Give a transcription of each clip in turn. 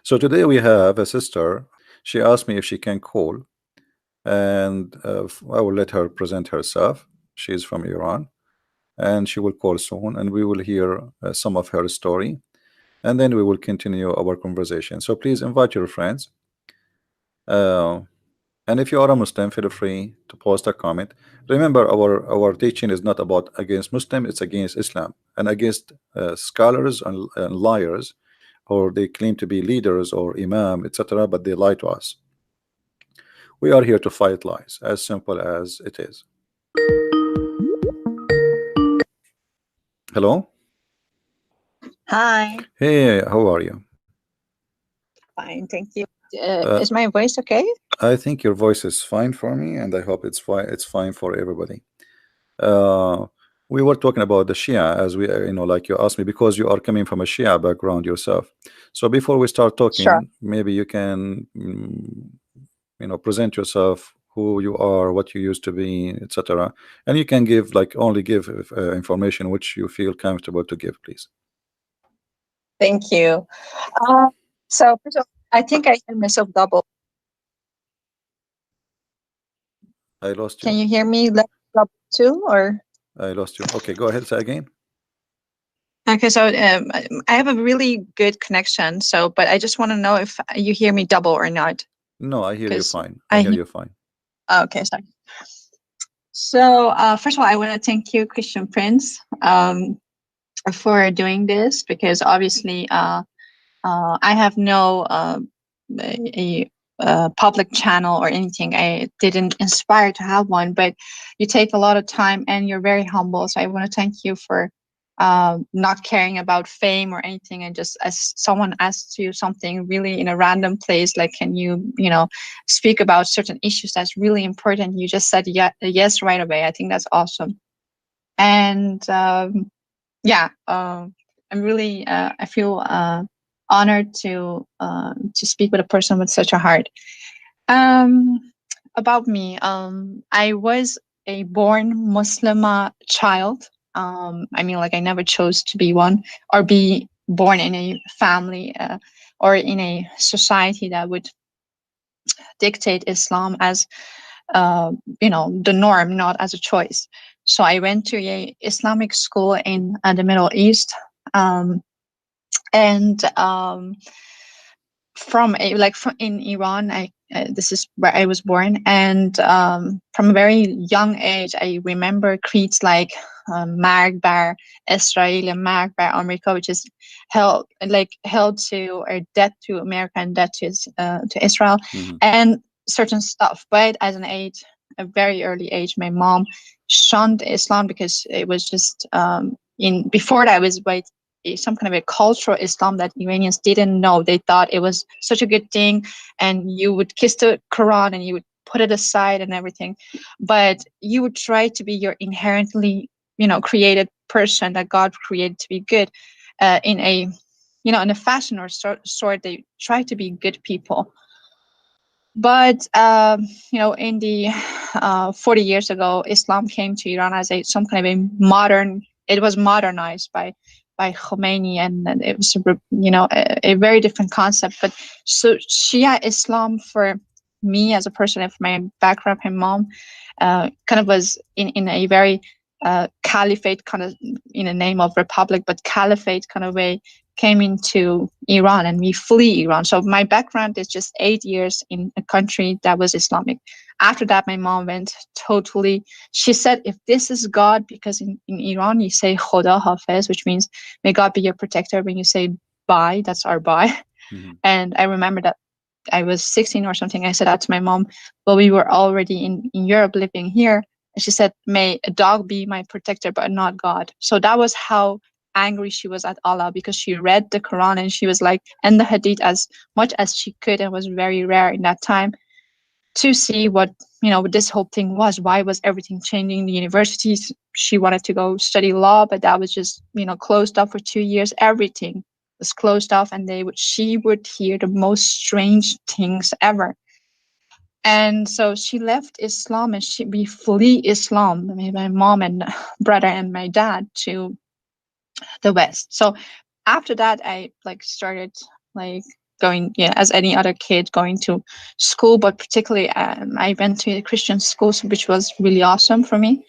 So today we have a sister. She asked me if she can call, and I will let her present herself. She is from Iran, and she will call soon, and we will hear some of her story, and then we will continue our conversation. So please invite your friends. Uh, and if you are a Muslim, feel free to post a comment. Remember, our teaching is not about against Muslim; it's against Islam and against scholars and liars, or they claim to be leaders or imam, etc., but they lie to us. We are here to fight lies, as simple as it is. Hello. Hi. Hey, how are you? Fine, thank you. Uh, Is my voice okay? I think your voice is fine for me, and I hope it's fine. It's fine for everybody. Uh, we were talking about the Shia, as we, like you asked me, because you are coming from a Shia background yourself. So before we start Sure. talking, maybe you can, present yourself, who you are, what you used to be, etc. And you can give like only give information which you feel comfortable to give, please. Thank you. Uh, so first of all, I think I hear myself double. I lost Can you. you hear me double too, or? I lost you. Okay, go ahead. Say again. Okay, so I have a really good connection. So, but I just want to know if you hear me double or not, No, I hear you because fine. I I hear hear. you fine. Okay, sorry. So first of all, I want to thank you, Christian Prince, for doing this, because obviously I have no public channel or anything. I didn't inspire to have one, but you take a lot of time and you're very humble. So I want to thank you for not caring about fame or anything, and just as someone asks you something really in a random place, like, can you speak about certain issues that's really important, you just said yes right away. I think that's awesome. And yeah, I'm really I feel honored to speak with a person with such a heart. Um, about me, I was a born Muslim child. I mean, like, I never chose to be one or be born in a family or in a society that would dictate Islam as the norm, not as a choice. So I went to a Islamic school in the Middle East. And from in Iran, I this is where I was born, and from a very young age, I remember creeds like "Marg Israel" and "Marg America," which is held to, or death to America and death to Israel, Mhm. and certain stuff. But as an age, a very early age, my mom shunned Islam because it was just in before that, was some kind of a cultural Islam that Iranians didn't know. They thought it was such a good thing, and you would kiss the Quran and you would put it aside and everything, but you would try to be your inherently, created person that God created to be good, in a, in a fashion or sort. They try to be good people, but in the 40 years ago, Islam came to Iran as some kind of a modern. It was modernized by Khomeini, and then it was a very different concept. But so Shia Islam, for me as a person, and for my background, my mom kind of was in a very caliphate kind of, in the name of republic, but caliphate kind of way, came into Iran, and we flee Iran. So my background is just 8 years in a country that was Islamic. After that, my mom went totally. She said, if this is God, because in Iran you say Khoda Hafiz, which means may God be your protector. When you say bye, that's our bye. Mhm. And I remember that I was 16 or something. I said that to my mom, but we were already in Europe living here. And she said, may a dog be my protector, but not God. So that was how angry she was at Allah, because she read the Quran and she was like, and the Hadith, as much as she could, and was very rare in that time, to see what this whole thing was. Why was everything changing? The universities, she wanted to go study law, but that was just closed up for 2 years. Everything was closed off, and she would hear the most strange things ever. And so she left Islam, and we flee Islam, my mom and brother and my dad, to the West. So after that, I started like going, yeah, as any other kid going to school, but particularly I went to a Christian school, which was really awesome for me.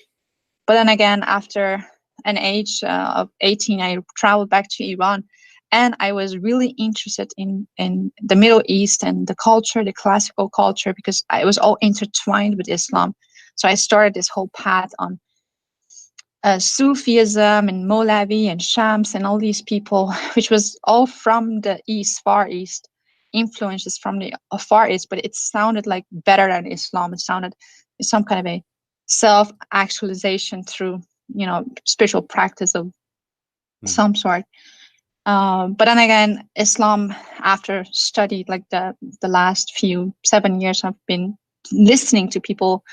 But then again, after an age of 18, I traveled back to Iran, and I was really interested in the Middle East and the culture, the classical culture, because I was all intertwined with Islam. So I started this whole path on Sufism and Molavi and Shams and all these people, which was all from the East, Far East, influences from the Far East, but it sounded like better than Islam. It sounded some kind of a self-actualization through, spiritual practice of some sort. But then again, Islam, after studied like the last few 7 years, I've been listening to people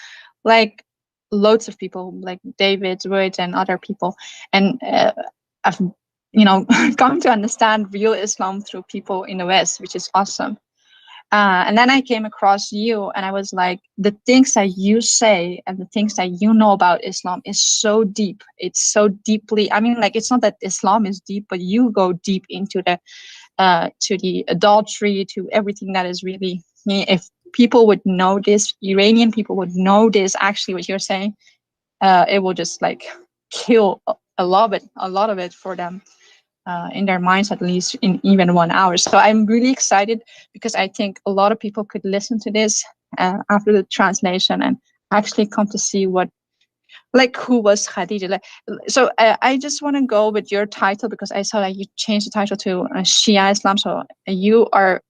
like loads of people like David Wood and other people, and I've come to understand real Islam through people in the West, which is awesome. And then I came across you, and I was like, the things that you say and the things that you know about Islam is so deep. It's so deeply. I mean, like, it's not that Islam is deep, but you go deep into the to the adultery, to everything that is really. If people would know this, Iranian people would know this. Actually, what you're saying, it will just like kill a lot of it for them. In their minds, at least in even 1 hour. So I'm really excited because I think a lot of people could listen to this after the translation and actually come to see what, like, who was Khadija. Like, so I just want to go with your title because I saw that you changed the title to Shia Islam. So you are,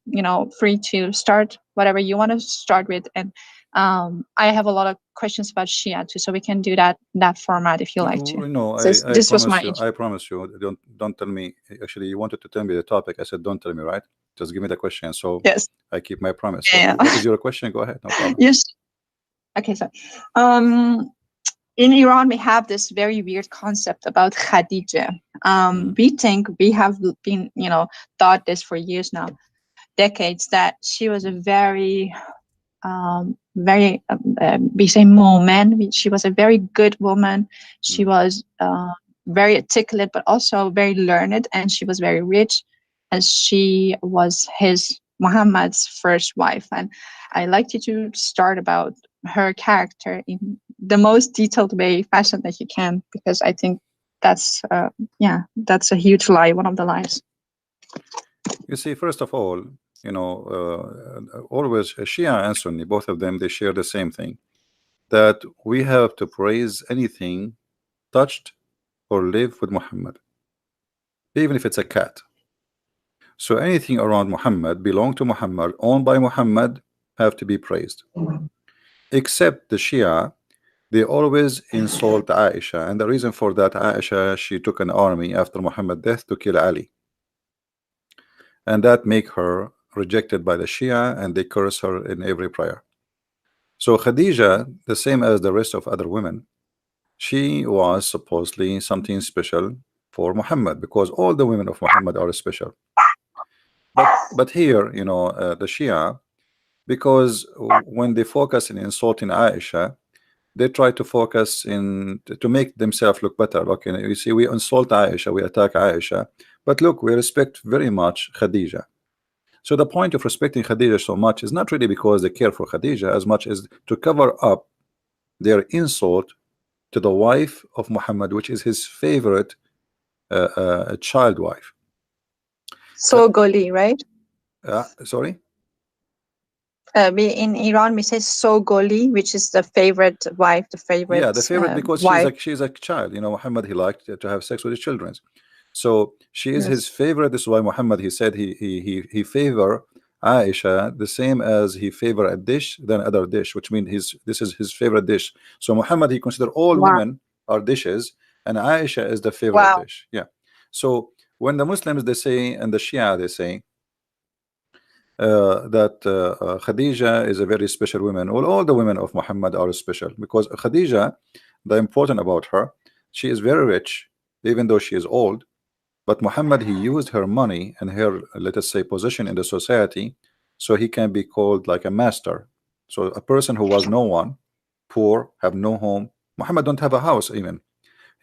free to start whatever you want to start with. And I have a lot of questions about Shia too, so we can do that in that format if you like to. No, So I this was promise my you. I promise you. Don't tell me. Actually, you wanted to tell me the topic. I said, don't tell me, right? Just give me the question. So yes. I keep my promise. So Yeah. what is your question? Go ahead. No problem. Yes. Okay. So, in Iran, we have this very weird concept about Khadija. We think we have been, thought this for years now, decades, that she was a very we say moment. She was a very good woman. She was very articulate, but also very learned, and she was very rich, as she was his Muhammad's first wife. And I like you to start about her character in the most detailed way, fashion that you can, because I think that's that's a huge lie, one of the lies. You see, first of all, always Shia and Sunni, both of them, they share the same thing, that we have to praise anything touched or live with Muhammad, even if it's a cat. So anything around Muhammad, belong to Muhammad, owned by Muhammad, have to be praised. Except the Shia, they always insult Aisha, and the reason for that, Aisha, she took an army after Muhammad's death to kill Ali, and that make her rejected by the Shia, and they curse her in every prayer. So Khadija, the same as the rest of other women, she was supposedly something special for Muhammad, because all the women of Muhammad are special. But here, the Shia, because when they focus in insulting Aisha, they try to focus in to make themselves look better. Look, you see, we insult Aisha, we attack Aisha, but look, we respect very much Khadija. So the point of respecting Khadija so much is not really because they care for Khadija as much as to cover up their insult to the wife of Muhammad, which is his favorite child wife. So Goli, right? Sorry? We in Iran we say so Goli, which is the favorite wife, the favorite Yeah, the favorite, because wife. she's a child. Muhammad, he liked to have sex with his children. So she is Yes. his favorite. This is why Muhammad, he said he favor Aisha the same as he favor a dish than other dish, which means this is his favorite dish. So Muhammad, he consider all Wow. women are dishes, and Aisha is the favorite Wow. dish. Yeah. So when the Muslims, they say, and the Shia, they say that Khadija is a very special woman. Well, all the women of Muhammad are special, because Khadija, the important about her, she is very rich, even though she is old. But Muhammad, he used her money and her, let us say, position in the society, so he can be called like a master. So a person who was no one, poor, have no home. Muhammad don't have a house even.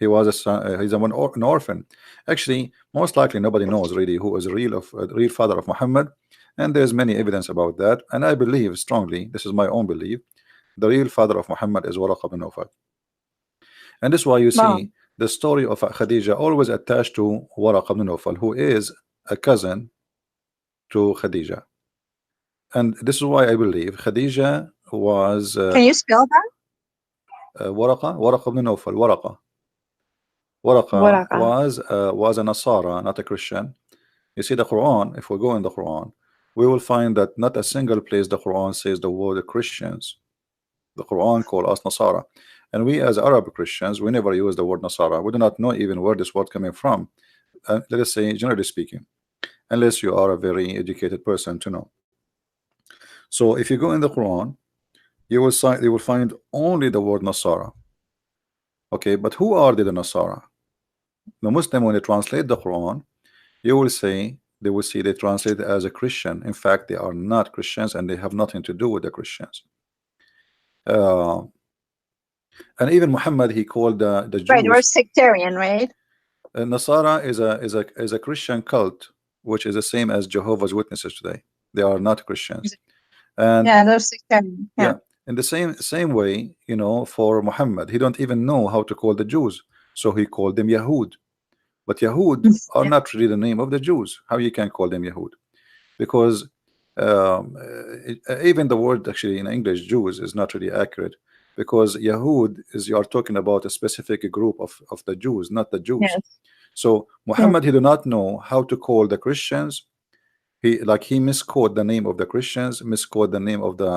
He was a son, he's an orphan. Actually, most likely nobody knows really who is the real father of Muhammad, and there's many evidence about that. And I believe strongly, this is my own belief, the real father of Muhammad is Waraq ibn Nawfal. And this is why you Wow. see the story of Khadija always attached to Waraq ibn Nawfal, who is a cousin to Khadija. And this is why I believe Khadija was Can you spell that? Waraqa ibn Nawfal. Waraqa Waraqa. was a Nasara, not a Christian. You see the Quran, if we go in the Quran, we will find that not a single place the Quran says the word Christians. The Quran call us Nasara. And we as Arab Christians, we never use the word Nasara. We do not know even where this word coming from. Let us say, generally speaking, unless you are a very educated person to know. So if you go in the Quran, you will find only the word Nasara. Okay, but who are the Nasara? The Muslim, when they translate the Quran, you will say they will see they translate it as a Christian. In fact, they are not Christians and they have nothing to do with the Christians. Uh, and even Muhammad, he called the Right, we're Jews. sectarian, right? Nasara is a Christian cult, which is the same as Jehovah's Witnesses today. They are not Christians. And Yeah, they're sectarian. Yeah. yeah, in the same way, you know, for Muhammad, he don't even know how to call the Jews, so he called them Yahud. But Yahud are Yeah. not really the name of the Jews. How you can call them Yahud? Because even the word actually in English Jews is not really accurate, because Yahud is, you are talking about a specific group of the Jews, not the Jews. Yes. So Yeah. Muhammad, he do not know how to call the Christians. He misquote the name of the Christians, misquote the name of the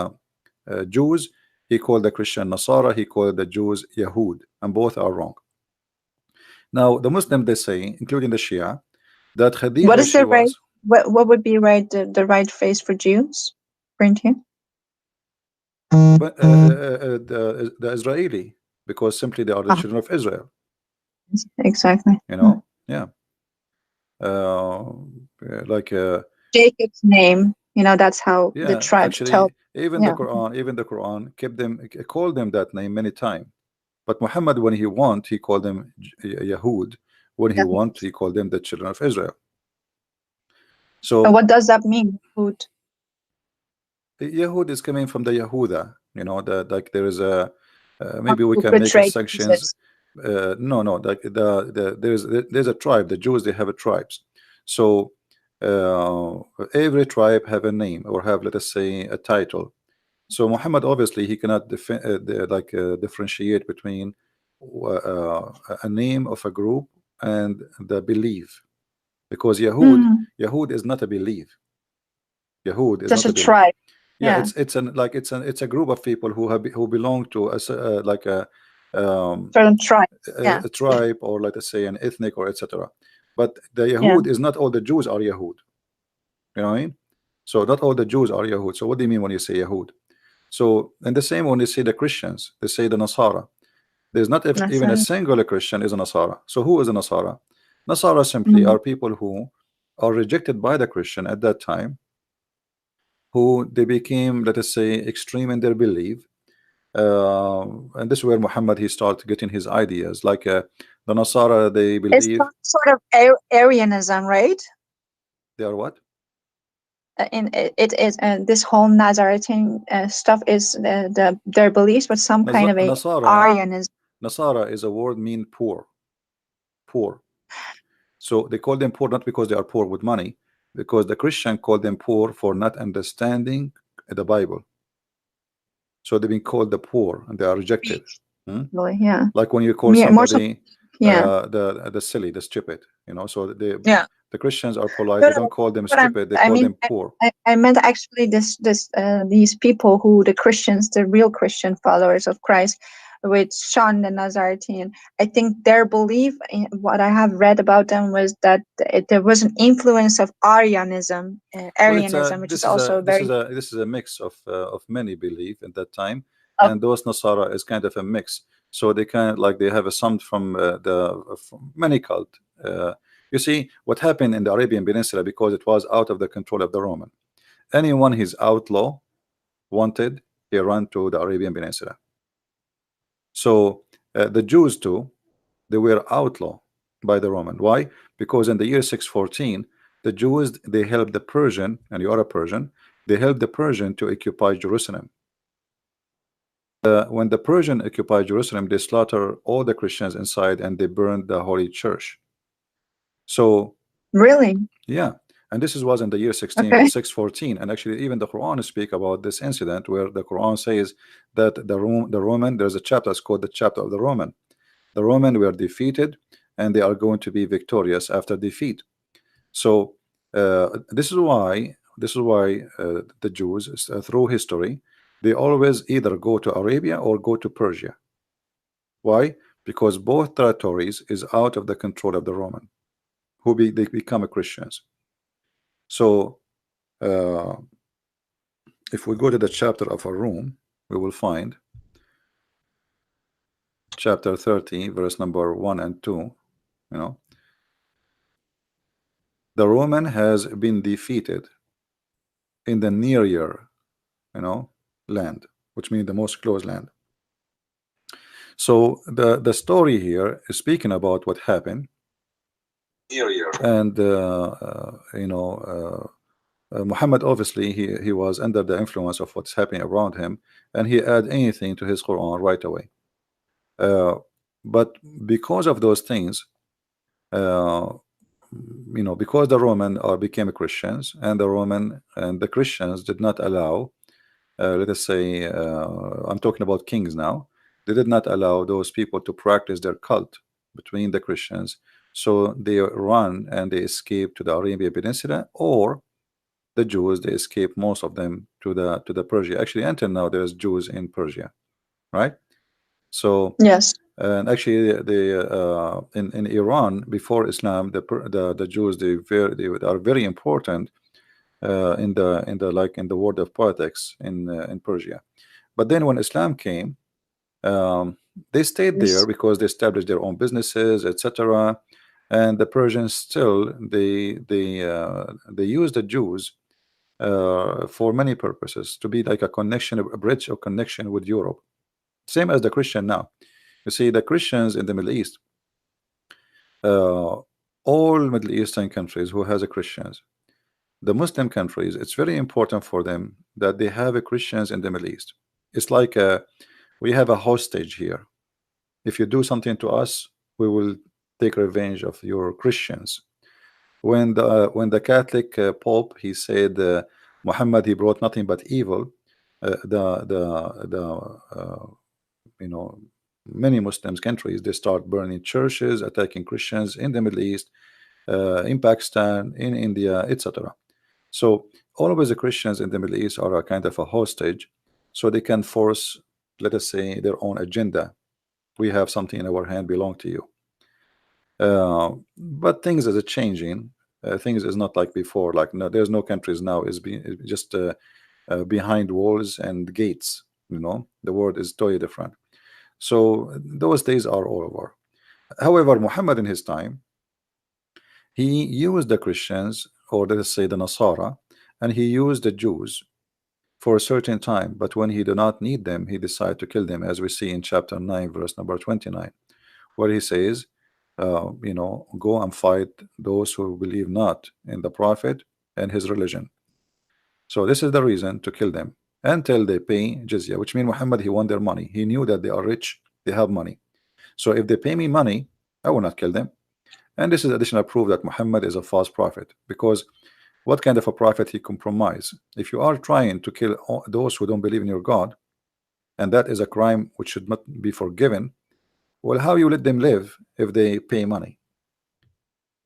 Jews. He called the Christian Nasara, he called the Jews Yahud, and both are wrong. Now the Muslim, they say, including the Shia, that What Khadija, is she the right? was What would be right? The right phrase for Jews? According to you? but the Israeli, because simply they are the Oh, children of Israel, exactly. you know. Yeah, uh, like Jacob's name. That's how the yeah, tribes tell. actually Yeah. even the Quran kept them, called them that name many times. But Muhammad, when he want, he called them Yahud. When he Yeah. want, he called them the children of Israel. And So what does that mean? Food. Yahud is coming from the Yahuda. You know, the like there is a One maybe we who can make a betrayed sections. Jesus. No, no, like there's a tribe. The Jews, they have a tribes. So uh, every tribe have a name or have, let us say, a title. So Muhammad, obviously he cannot differentiate between a name of a group and the belief, because Mm, Yahud is not a belief. Yahud is just not a a belief. tribe. Yeah, Yeah. it's a group of people who belong to like um, Certain tribe. Yeah. a tribe, or let us say an ethnic, or etc. But the Yeah. Yahud is not all the Jews are Yahud. You know what I mean? So not all the Jews are Yahud. So what do you mean when you say Yahud? So and the same when they say the Christians, they say the Nasara. There's not That's even a single Christian is a Nasara. So who is a Nasara? Nasara simply mm. are people who are rejected by the Christian at that time, who they became, let us say, extreme in their belief. And this is where Muhammad, he started getting his ideas. Like the Nasara, they It's believe some sort of Arianism, right? they are what? In it is this whole Nazarene stuff is their beliefs, but some kind of a Nasara, Arianism. Nasara is a word mean poor, poor. So they call them poor not because they are poor with money, because the Christian called them poor for not understanding the Bible. So they've been called the poor and they are rejected. Hmm? Really, yeah. Like when you call More so. somebody Yeah. the silly, the stupid, you know. So Yeah. the Christians are polite. No, They no. don't call them But stupid. They I call mean, them poor. I meant actually this these people who the Christians, the real Christian followers of Christ, with Sean the Nazarene. I think their belief, in what I have read about them, was that there was an influence of Well, it's a Arianism, which is also very. this is a mix of many belief at that time, Of, and those Nasara is kind of a mix. So they kind of like they have a some from from many cult. You see what happened in the Arabian Peninsula, because it was out of the control of the Roman. Anyone he's outlaw wanted, he run to the Arabian Peninsula. So the Jews too. They were outlawed by the Roman. Why? Because in the year 614, the Jews, they helped the Persian, and you are a Persian, they helped the Persian to occupy Jerusalem. When the Persian occupied Jerusalem, they slaughtered all the Christians inside and they burned the holy church. So Really? yeah, and this was in the year Okay. 614, and actually even the Quran speak about this incident, where the Quran says that the Roman, there's a chapter, it's called the chapter of the Roman. The Roman were defeated, and they are going to be victorious after defeat. So this is why the Jews, through history, they always either go to Arabia or go to Persia. Why? Because both territories is out of the control of the Roman, they become Christians. So uh, if we go to the chapter of Rum, we will find chapter 30, verse number 1 and 2. You know, the Roman has been defeated in the near year, land, which means the most close land. So the story here is speaking about what happened, and Muhammad, obviously he was under the influence of what's happening around him, and he add anything to his Quran right away. But because of those things, uh, because the Roman became Christians, and the Christians did not allow, let us say, I'm talking about kings now, they did not allow those people to practice their cult between the Christians. So they run and they escape to the Arabian Peninsula, or the Jews, they escape, most of them, to the Persia. Actually, until now, there's Jews in Persia, right? So, Yes. and actually, in Iran before Islam, the Jews, they are very important in the world of politics in Persia. But then when Islam came, they stayed there Yes. because they established their own businesses, etc. And the Persians still, they use the Jews for many purposes, to be like a connection, a bridge or connection with Europe. Same as the Christian now. You see, the Christians in the Middle East, uh, all Middle Eastern countries who has a Christians, the Muslim countries, it's very important for them that they have a Christians in the Middle East. It's like we have a hostage here. If you do something to us, we will take revenge of your Christians. When the Catholic Pope, he said, Muhammad, he brought nothing but evil. The you know many Muslims countries, they start burning churches, attacking Christians in the Middle East, in Pakistan, in India, etc. So always the Christians in the Middle East are a kind of a hostage, so they can force, let us say, their own agenda. We have something in our hand belong to you. But things is changing. Things is not like before. Like, no, there's no countries now is just behind walls and gates. The world is totally different. So those days are all over. However, Muhammad in his time, he used the Christians, or let us say the Nasara, and he used the Jews for a certain time. But when he did not need them, he decided to kill them, as we see in chapter 9, verse number 29, where he says, go and fight those who believe not in the prophet and his religion. So this is the reason to kill them until they pay jizya, which means Muhammad, he won their money. He knew that they are rich, they have money. So if they pay me money, I will not kill them. And this is additional proof that Muhammad is a false prophet, because what kind of a prophet he compromise? If you are trying to kill those who don't believe in your God, and that is a crime which should not be forgiven, well, how you let them live if they pay money?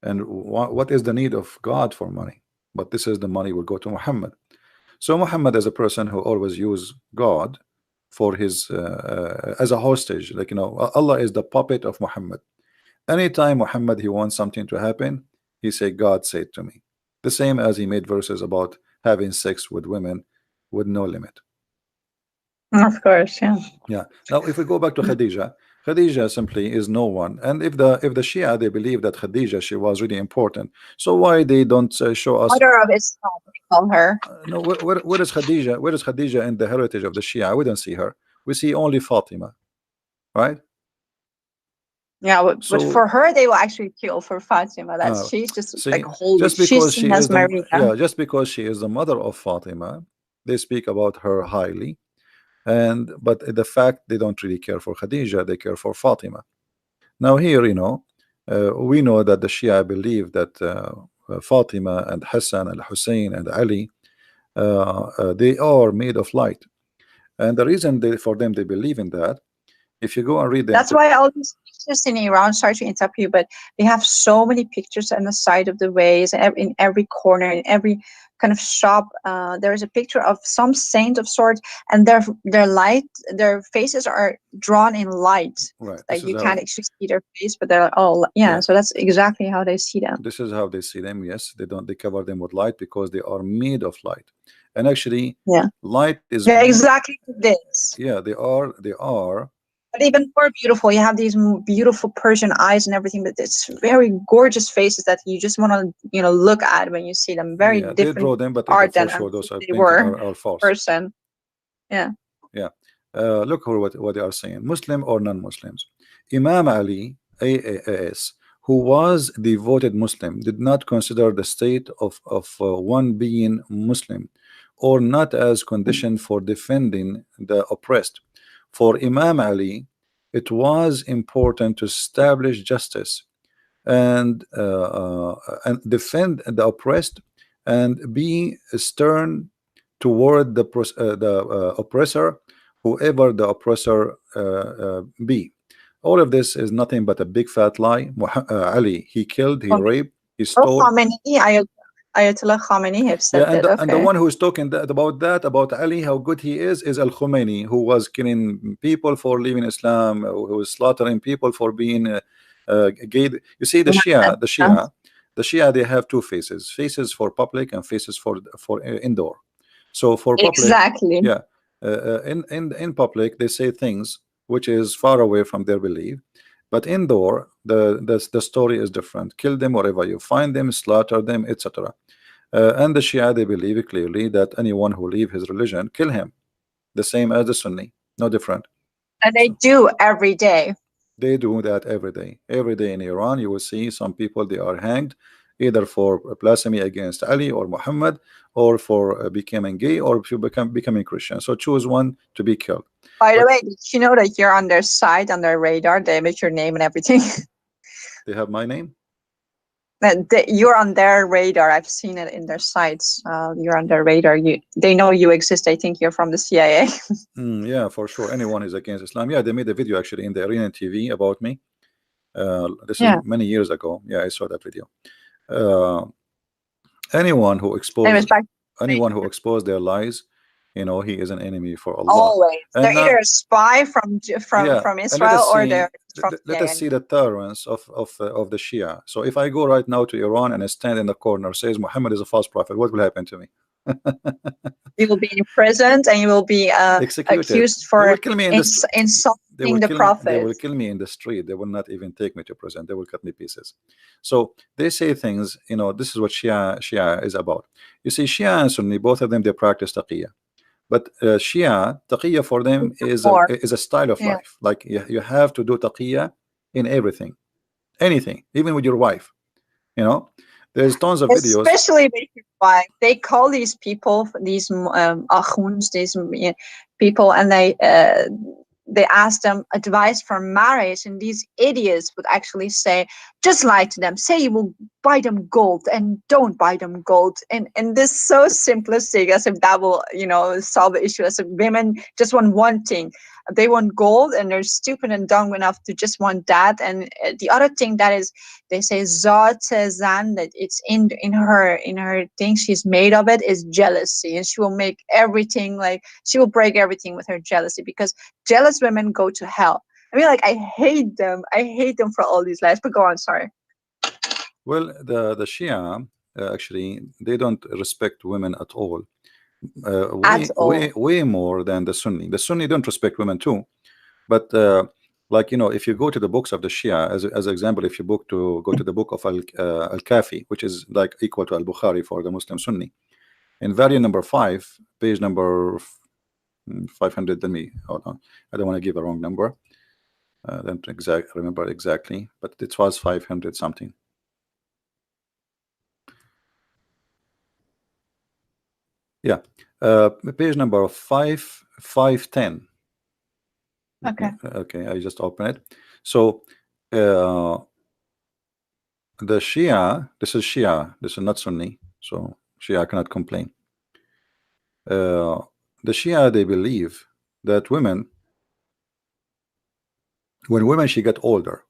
And what is the need of God for money? But this is the money will go to Muhammad. So Muhammad, as a person who always use God for his as a hostage, like, Allah is the puppet of Muhammad. Anytime Muhammad, he wants something to happen, he say, God said to me. The same as he made verses about having sex with women with no limit. Of course, yeah. Yeah. Now, if we go back to Khadija, Khadija simply is no one. And if the Shia, they believe that Khadija, she was really important, so why they don't show us? Mother of Islam, we call her. No, where is Khadija? Where is Khadija in the heritage of the Shia? We don't see her. We see only Fatima, right? Yeah, but So for her, they will actually kill for Fatima. That's she's just like see, holy. just She's because seen she as is the Maria. just because she is the mother of Fatima, they speak about her highly. And but the fact they don't really care for Khadija, they care for Fatima. Now here, we know that the Shia believe that Fatima and Hassan and Hussein and Ali, they are made of light. And the reason for them they believe in that, if you go and read them, That's why all these pictures in Iran, sorry to interrupt you, but they have so many pictures on the side of the ways, in every corner, in every kind of shop. There is a picture of some saint of sorts, and their faces are drawn in light. right? This Like is you how, can't actually see their face, but they're all, yeah. yeah, So that's exactly how they see them. this is how they see them. Yes, they cover them with light because they are made of light. And actually, Yeah, light is they're exactly like this. yeah, they are But even more beautiful, you have these beautiful Persian eyes and everything, but it's very gorgeous faces that you just want to, look at when you see them. Very yeah, they different draw them, but art for than sure those are they painted were are false. person. Yeah. Yeah. Look what they are saying. Muslim or non-Muslims. Imam Ali, AAS, who was devoted Muslim, did not consider the state of one being Muslim or not as condition for defending the oppressed. For Imam Ali, it was important to establish justice and defend the oppressed and be stern toward the oppressor, whoever the oppressor be. All of this is nothing but a big fat lie. Ali, he killed, he raped, he Oh, stole. Khamenei, Ayatollah Khamenei have Yeah, said and that. the Okay. one who is talking about Ali, how good he is Al Khomeini, who was killing people for leaving Islam, who was slaughtering people for being gay. You see, Yeah, the Shia, they have two faces: faces for public and faces for indoor. So for public, exactly. yeah, in public they say things which is far away from their belief, but indoor the story is different. Kill them wherever you find them, slaughter them, etc. And the Shia, they believe clearly that anyone who leave his religion, kill him, the same as the Sunni, no different. And they So do every day. they do that every day. Every day in Iran, you will see some people, they are hanged either for blasphemy against Ali or Muhammad, or for becoming gay, or if you becoming Christian. So choose one to be killed. By the But way, did you know that you're on their side, on their radar? They make your name and everything. they have my name. You're on their radar. I've seen it in their sites. You're on their radar. They know you exist. I think you're from the CIA. Yeah, for sure. Anyone is against Islam. Yeah, they made a video actually in the Iranian TV about me. This is Yeah. many years ago. Yeah, I saw that video. Uh, anyone who Anyways, exposes back to anyone who the expose their lies, he is an enemy for Allah. always. They're And either now, a spy from yeah, from and let Israel, us or see, they're from let us CIA. see the tolerance of the Shia. So if I go right now to Iran and I stand in the corner says Muhammad is a false prophet, what will happen to me? You will be imprisoned and you will be Executed. accused They will for kill me in this. insulting the They will prophet. kill me in the street. They will not even take me to prison. They will cut me pieces. So they say things, this is what Shia is about. You see, Shia and Sunni, both of them, they practice taqiyya. But Shia, taqiyya for them is a More. is a style of Yeah. life. Like you have to do taqiyya in everything, anything, even with your wife. You know, there's tons of videos. Especially with your wife. They call these people, these akhuns, these people, and they ask them advice for marriage, and these idiots would actually say, just lie to them, say you will buy them gold and don't buy them gold, and this so simplistic, as if that will solve the issue. As if women just want one thing, they want gold, and they're stupid and dumb enough to just want that. And the other thing that is, they say zat zan, that it's in her thing, she's made of it, is jealousy, and she will make everything, like she will break everything with her jealousy, because jealous women go to hell. I mean, like, I hate them for all these lies. But go on, sorry. Well, the Shia actually they don't respect women at all. At Way all. way more than the Sunni. The Sunni don't respect women too, but like if you go to the books of the Shia, as an example, if you go to the book of Al Kafi, which is like equal to Al Bukhari for the Muslim Sunni, in volume number 5, page number 500. Let me hold on. I don't want to give a wrong number. I don't remember exactly, but it was 500 something. Yeah, page number 510. Okay. Okay, I just open it. So uh, the Shia, this is Shia, this is not Sunni, so Shia cannot complain. The Shia, they believe that women, when women she get older,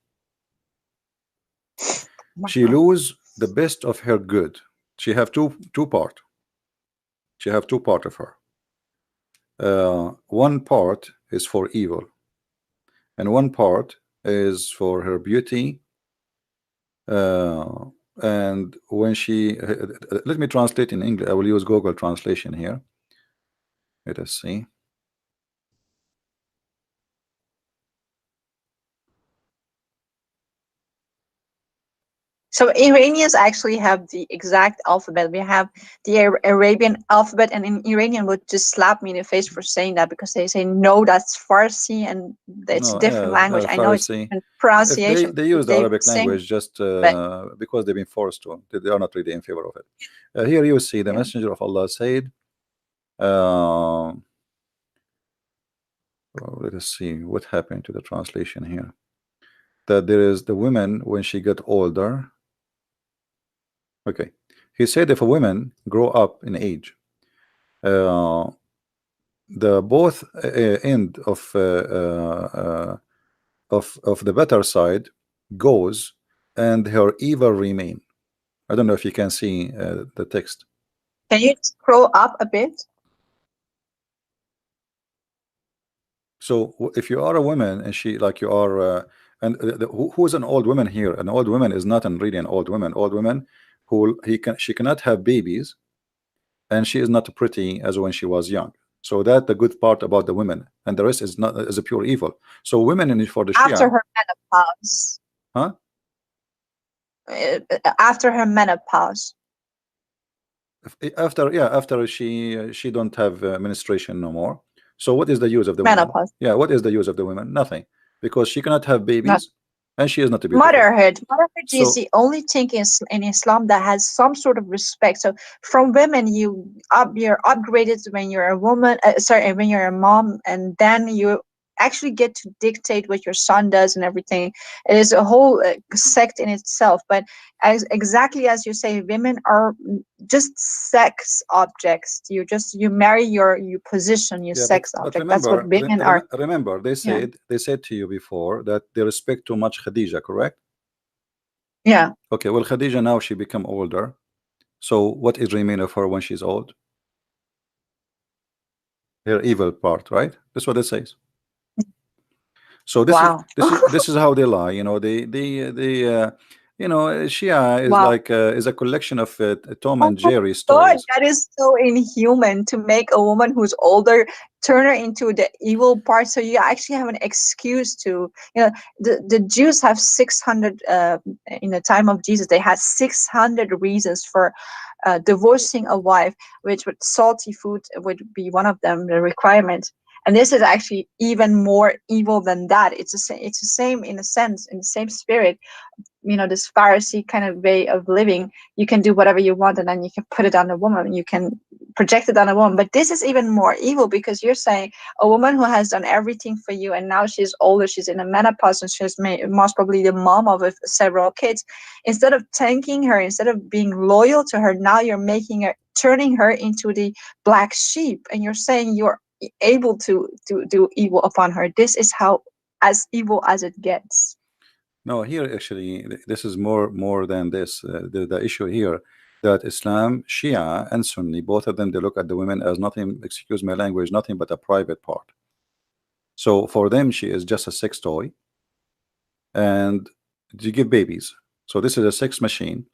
she lose the best of her good. She have two part. She have two part of her. One part is for evil, and one part is for her beauty. And when she let me translate in English. I will use Google translation here. Let us see. So Iranians actually have the exact alphabet. We have the Arabian alphabet, and in Iranian would just slap me in the face for saying that, because they say no, that's Farsi, and it's a No, different language. I know it's Farsi. different If they pronunciation. they use the They Arabic same, language just but because they've been forced to. They are not really in favor of it. Here you see the yeah. Messenger of Allah said. Uh, let us see what happened to the translation here. That there is the women when she get older. Okay, he said if a woman grow up in age, uh, the both end of the better side goes, and her evil remain. I don't know if you can see the text. Can you scroll up a bit? So if you are a woman and she like you are, and who's an old woman here? An old woman is not really an old woman. Old woman who she cannot have babies, and she is not pretty as when she was young. So that the good part about the women, and the rest is not is a pure evil. So women in for the After Shia, her menopause. huh? After her menopause. After after she don't have menstruation no more. So what is the use of the women? Menopause. Yeah, what is the use of the women? Nothing, because she cannot have Not babies, and she is not beautiful. motherhood is So the only thing in Islam that has some sort of respect. So from women, you're upgraded when you're a woman, sorry, when you're a mom, and then you actually get to dictate what your son does and everything. It is a whole sect in itself. But exactly as you say, women are just sex objects. You marry your position, your yeah, sex but object. That's what women are. remember Yeah. they said to you before that they respect too much Khadija, correct? Yeah. Okay, well Khadija now she become older. So what is remain of her when she's old? Her evil part, right? That's what it says. So Wow. this is how they lie. You know, you know, Shia is Wow. like is a collection of Tom Oh and my Jerry God, stories. that is so inhuman to make a woman who's older turn her into the evil part. So you actually have an excuse to, the Jews have 600, in the time of Jesus, they had 600 reasons for divorcing a wife, which would salty food would be one of them, the requirement. And this is actually even more evil than that. It's the same in a sense, in the same spirit, this Pharisee kind of way of living. You can do whatever you want, and then you can put it on a woman, you can project it on a woman. But this is even more evil, because you're saying a woman who has done everything for you, and now she's older, she's in a menopause, and she's most probably the mom of several kids. Instead of thanking her, instead of being loyal to her, now you're turning her into the black sheep, and you're saying you're able to do evil upon her. This is how as evil as it gets. No, here actually this is more than this. The issue here that Islam, Shia, and Sunni, both of them, they look at the women as nothing. Excuse my language, nothing but a private part. So for them, she is just a sex toy, and you give babies. So this is a sex machine.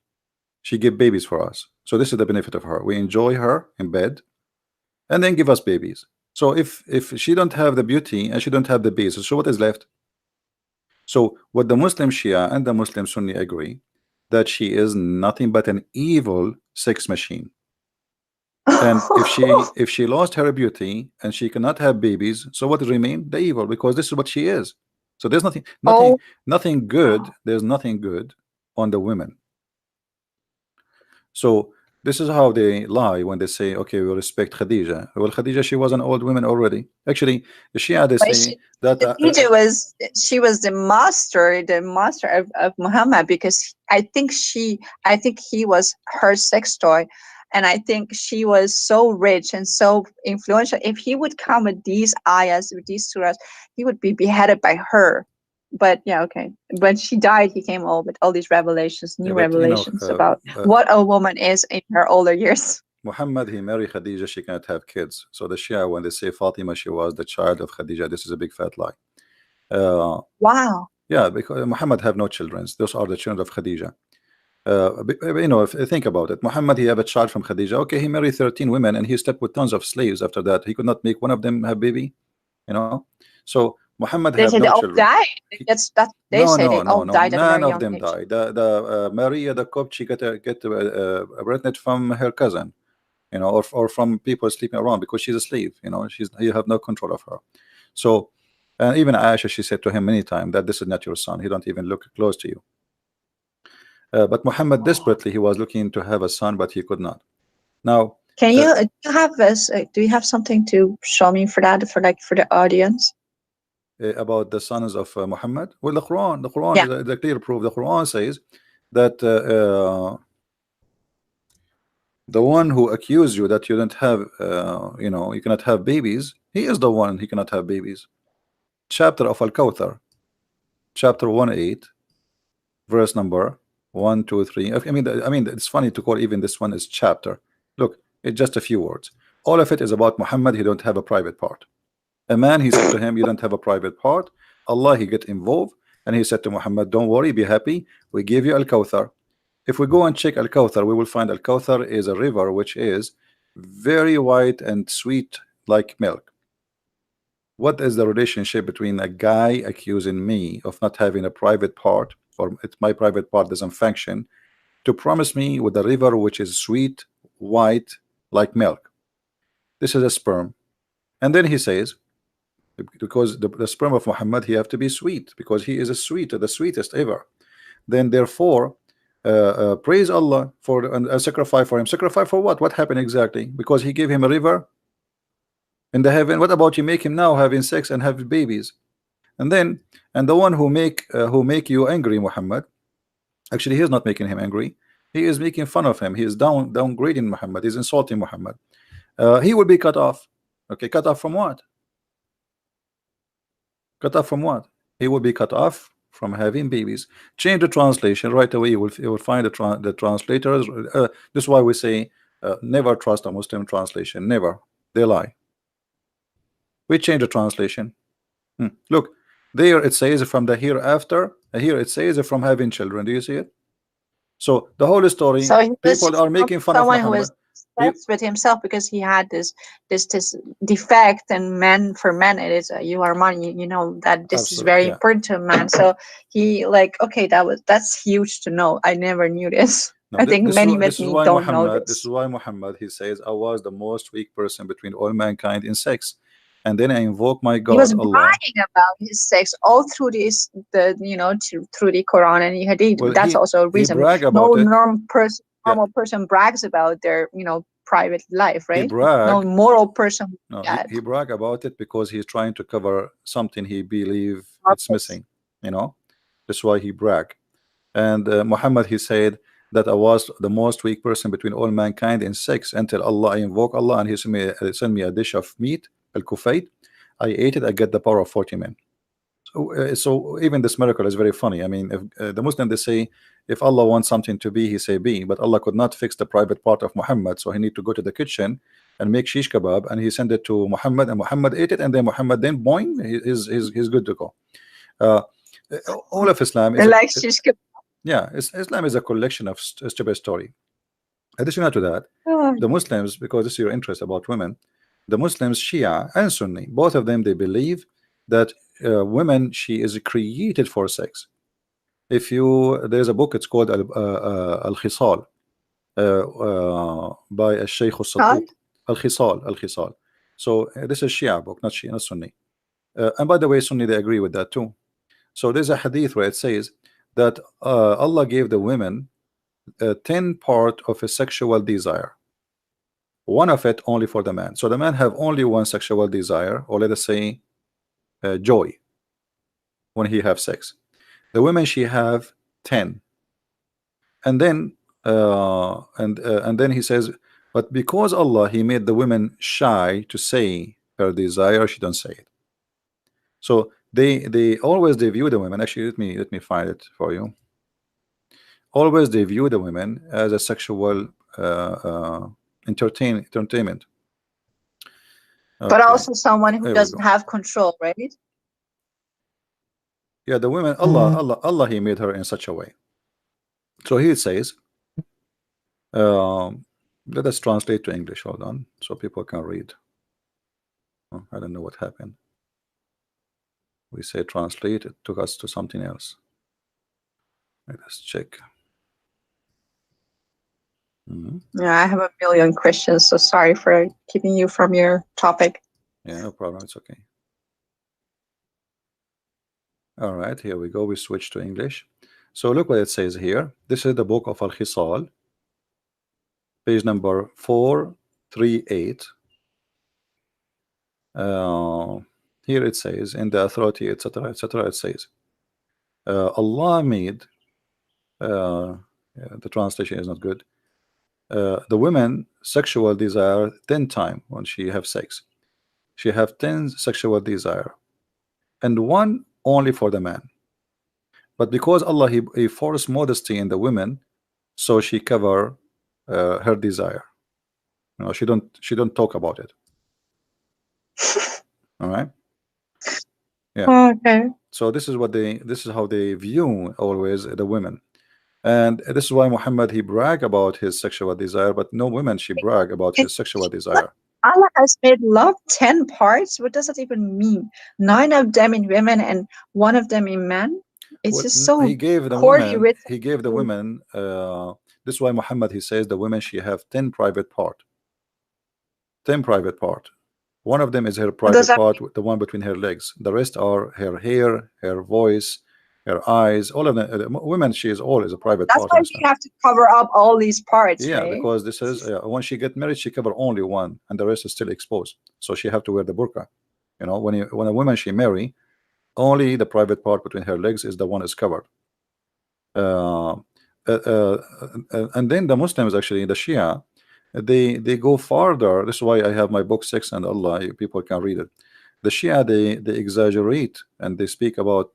She give babies for us. So this is the benefit of her. We enjoy her in bed, and then give us babies. So if she don't have the beauty and she don't have the basis, so what is left? So what the Muslim Shia and the Muslim Sunni agree that she is nothing but an evil sex machine. And if she lost her beauty and she cannot have babies, so what remain? The evil, because this is what she is. So there's nothing, Oh, nothing good. There's nothing good on the women. So this is how they lie when they say, okay, we respect Khadija. Well, Khadija, she was an old woman already. Actually, the Shia, they but say that she was the master of Muhammad, because I think he was her sex toy, and I think she was so rich and so influential. If he would come with these ayahs, with these surahs, he would be beheaded by her. But yeah, okay. When she died, he came all with all these revelations, yeah, new but you know, revelations about what a woman is in her older years. Muhammad, he married Khadija, she cannot have kids. So the Shia, when they say Fatima, she was the child of Khadija, this is a big fat lie. Wow. Yeah, because Muhammad have no children. Those are the children of Khadija. You know, if you think about it, Muhammad, he have a child from Khadija. Okay, he married 13 women and he slept with tons of slaves after that. He could not make one of them have baby, you know. So Muhammad They have say no they all children. died. That's they No, say no, they no, all no. died at a None very of young them age. died. The Maria the Copt, she get pregnant from her cousin, you know, or from people sleeping around because she's a slave. You know, you have no control of her. So, and even Aisha, she said to him many times that this is not your son. He don't even look close to you. But Muhammad desperately he was looking to have a son, but he could not. Now, Can you do you have this? Do you have something to show me for that, for like for the audience? about the sons of Muhammad, well, the Quran Yeah. is the clear proof. The Quran says that the one who accused you that you don't have, you know, you cannot have babies, he is the one he cannot have babies. Chapter of Al-Kawthar, chapter 1:8, verse number 1, 2, 3. I mean, it's funny to call even this one is chapter. Look, it's just a few words. All of it is about Muhammad. He don't have a private part. A man, he said to him, you don't have a private part. Allah, he get involved, and he said to Muhammad, don't worry, be happy. We give you Al-Kawthar. If we go and check Al-Kawthar, we will find Al-Kawthar is a river which is very white and sweet like milk. What is the relationship between a guy accusing me of not having a private part, or my private part doesn't function, to promise me with a river which is sweet, white, like milk? This is a sperm. And then he says, because the sperm of Muhammad, he have to be sweet, because he is a the sweetest ever. Then therefore, praise Allah for a sacrifice for him. Sacrifice for what? What happened exactly? Because he gave him a river in the heaven. What about you make him now having sex and have babies? And then, and the one who make you angry, Muhammad, actually he is not making him angry. He is making fun of him. He is downgrading Muhammad. He's insulting Muhammad. He will be cut off. Okay, cut off from what? Cut off from what? He will be cut off from having babies. Change the translation right away. You will find the translators. This is why we say never trust a Muslim translation. Never. They lie. We change the translation. Look, there it says from the hereafter. Here it says from having children. Do you see it? So the whole story, So he was people are making fun of someone who Muhammad. was obsessed with himself because he had this defect, and men, for men it is you are money. You know that this is Absolutely, very yeah. important to a man. So he like, okay, that's huge to know. I never knew this. No, I think many this with is me why don't know Muhammad. This is this. why Muhammad. He says, "I was the most weak person between all mankind in sex," and then I invoke my He was God, Allah. bragging about his sex all through through the Quran and the Hadith. Well, That's also a he reason. brag No about it. Yeah, normal person brags about their private life, he right? No brag. moral person would No, do that. he brag about it because he's trying to cover something he believe it's missing. You know, that's why he brag. And Muhammad, he said that I was the most weak person between all mankind in sex until Allah, I invoke Allah, and he sent me a dish of meat, al-kufayt. I ate it. I get the power of 40 men. So even this miracle is very funny. I mean, if the Muslim, they say if Allah wants something to be, he say be, but Allah could not fix the private part of Muhammad, so he need to go to the kitchen and make shish kebab, and he sent it to Muhammad, and Muhammad ate it, and then Muhammad, then boing, he's good to go. Uh, all of Islam is Like she's yeah, Islam is a collection of stupid story. Additional to that, oh, the Muslims, because this is your interest about women, the Muslims, Shia and Sunni, both of them, they believe that women, she is created for sex. If you, there's a book, it's called Al-Khisal, by Sheikh al-Sadduq. God. Al-Khisal. So this is Shia book, not Shia, not Sunni. And by the way, Sunni, they agree with that too. So there's a hadith where it says that Allah gave the women 10 part of a sexual desire, one of it only for the man. So the man have only one sexual desire, or let us say joy when he have sex. The women, she have 10. And then and then he says, but because Allah, he made the women shy to say her desire, she don't say it. So they always, they view the women, actually let me find it for you. Always they view the women as a sexual entertainment. But Okay, also someone who there we doesn't go. have control, right? Yeah, the women, Allah, he made her in such a way. So he says, let us translate to English. Hold on, so people can read. Oh, I don't know what happened. We say translate, it took us to something else. Let us check. Yeah, I have a million questions, so sorry for keeping you from your topic. Yeah, no problem. It's okay. All right, here we go. We switch to English. So look what it says here. This is the book of Al-Khisal, page number 438. Here it says, in the authority, etc., etc., it says, Allah made, yeah, the translation is not good, the women sexual desire 10 times when she have sex. She have 10 sexual desire, and one only for the man. But because Allah, he forced modesty in the women, so she cover her desire. You know, she don't talk about it. All right. Yeah. Okay. So this is how they view always the women. And this is why Muhammad, he brag about his sexual desire, but no women, she brag about his sexual desire. Allah has made love 10 parts. What does that even mean? 9 of them in women and 1 of them in men? It's Well, just so he gave the poorly women, written. this is why Muhammad, he says the women, she have 10 private part. 10 private part. One of them is her What does private that part, the one between her legs. The rest are her hair, her voice, her eyes. All of them. Women, she is always a private That's part why in we Islam. have to cover up all these parts, Yeah, right? because this is when she get married, she cover only one, and the rest is still exposed. So she have to wear the burqa. You know, when a woman she marry, only the private part between her legs is the one is covered. Uh, and then the Muslims, actually the Shia, they go farther. This is why I have my book 6 and Allah, people can read it. The Shia, they exaggerate and they speak about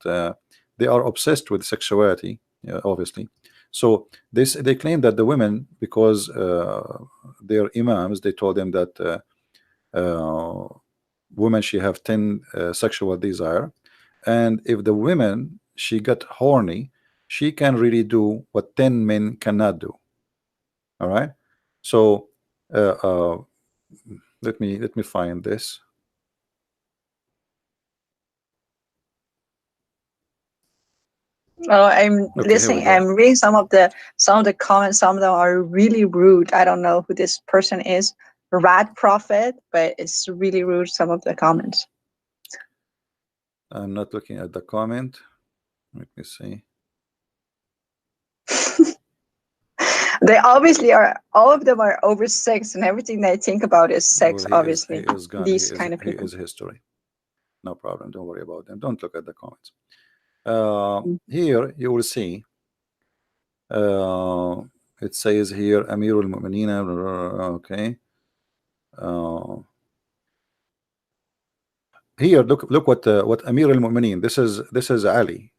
they are obsessed with sexuality, obviously. So they claim that the women, because their imams, they told them that women, she have 10 sexual desire, and if the women, she got horny, she can really do what 10 men cannot do. All right. So uh, uh, let me find this. Oh, I'm Okay, here we listening. go. I'm reading some of the comments. Some of them are really rude. I don't know who this person is. Rat Prophet, but it's really rude. Some of the comments. I'm not looking at the comment. Let me see. They obviously are. All of them are over sex, and everything they think about is Well, sex. he Obviously, is gone. these kind of He people. is history. No problem. Don't worry about them. Don't look at the comments. Here you will see. Uh, it says here Amirul Mu'mineen. Okay. Uh, Here, look what Amir al-Mu'mineen. This is Ali.